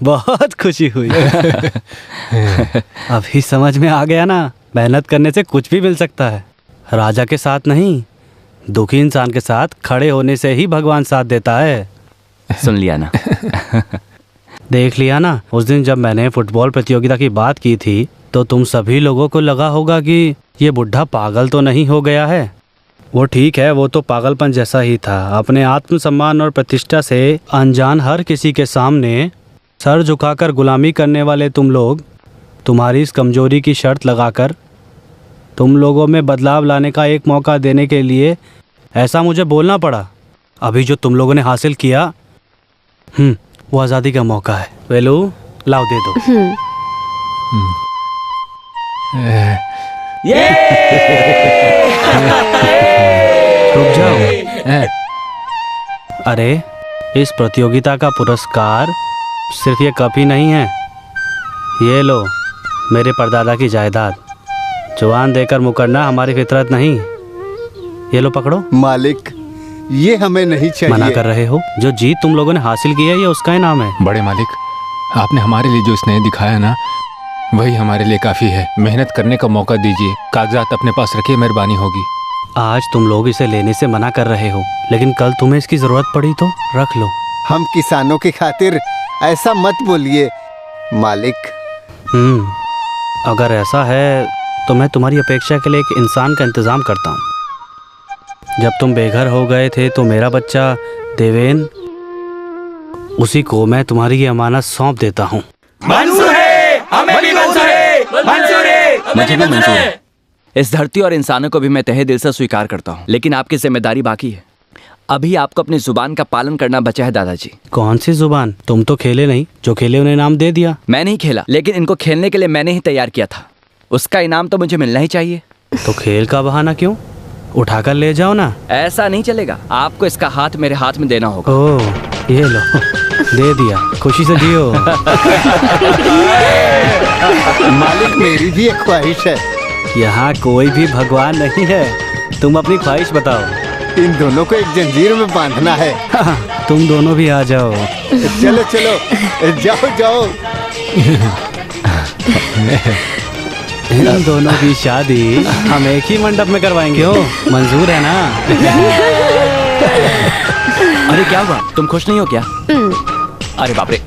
[SPEAKER 7] बहुत खुशी हुई। अभी समझ में आ गया ना, मेहनत करने से कुछ भी मिल सकता है। राजा के साथ नहीं, दुखी इंसान के साथ खड़े होने से ही भगवान साथ देता है।
[SPEAKER 1] सुन लिया ना?
[SPEAKER 7] देख लिया ना, उस दिन जब मैंने फुटबॉल प्रतियोगिता की बात की थी तो तुम सभी लोगों को लगा होगा कि ये बुढ़ा पागल तो नहीं हो गया है। वो ठीक है, वो तो पागलपन जैसा ही था। अपने आत्मसम्मान और प्रतिष्ठा से अनजान हर किसी के सामने सर झुकाकर गुलामी करने वाले तुम लोग, तुम्हारी इस कमजोरी की शर्त लगाकर तुम लोगों में बदलाव लाने का एक मौका देने के लिए ऐसा मुझे बोलना पड़ा। अभी जो तुम लोगों ने हासिल किया वो आज़ादी का मौका है। वेलू, लाओ दे दो। रुक जाओ। अरे, इस प्रतियोगिता का पुरस्कार सिर्फ ये कप ही नहीं है, ये लो मेरे परदादा की जायदाद। जवान देकर मुकरना हमारी फितरत नहीं। ये लो पकड़ो।
[SPEAKER 3] मालिक ये हमें नहीं चाहिए।
[SPEAKER 7] मना कर रहे हो? जो जीत तुम लोगों ने हासिल की है ये उसका इनाम है।
[SPEAKER 15] बड़े मालिक, आपने हमारे लिए जो स्नेह दिखाया ना, वही हमारे लिए काफ़ी है। मेहनत करने का मौका दीजिए, कागजात अपने पास रखिए, मेहरबानी होगी।
[SPEAKER 7] आज तुम लोग इसे लेने से मना कर रहे हो, लेकिन कल तुम्हें इसकी ज़रूरत पड़ी तो रख लो।
[SPEAKER 3] हम किसानों की खातिर ऐसा मत बोलिए मालिक।
[SPEAKER 7] अगर ऐसा है तो मैं तुम्हारी अपेक्षा के लिए एक इंसान का इंतज़ाम करता हूँ। जब तुम बेघर हो गए थे तो मेरा बच्चा देवेन, उसी को मैं तुम्हारी ये अमानत सौंप देता हूँ।
[SPEAKER 18] मंजूर है, हमें भी मंजूर है, मंजूर है,
[SPEAKER 1] मुझे भी मंजूर है। इस धरती और इंसानों को भी मैं तहे दिल से स्वीकार करता हूँ, लेकिन आपकी जिम्मेदारी बाकी है। अभी आपको अपनी जुबान का पालन करना बचा है दादाजी।
[SPEAKER 7] कौन सी जुबान? तुम तो खेले नहीं, जो खेले उन्हें इनाम दे दिया।
[SPEAKER 1] मैं नहीं खेला, लेकिन इनको खेलने के लिए मैंने ही तैयार किया था। उसका इनाम तो मुझे मिलना ही चाहिए।
[SPEAKER 7] तो खेल का बहाना क्यों? उठाकर ले जाओ ना।
[SPEAKER 1] ऐसा नहीं चलेगा, आपको इसका हाथ मेरे हाथ में देना होगा।
[SPEAKER 7] ओह ये लो, दे दिया, खुशी से जियो।
[SPEAKER 3] मालिक मेरी भी एक ख्वाहिश है।
[SPEAKER 7] यहाँ कोई भी भगवान नहीं है, तुम अपनी ख्वाहिश बताओ।
[SPEAKER 3] इन दोनों को एक जंजीर में बांधना है।
[SPEAKER 7] तुम दोनों भी आ जाओ।
[SPEAKER 3] चलो चलो, जाओ जाओ।
[SPEAKER 7] इन दोनों की शादी हम एक ही मंडप में करवाएंगे। हो मंजूर है ना?
[SPEAKER 1] अरे क्या हुआ, तुम खुश नहीं हो क्या? अरे बाप रे।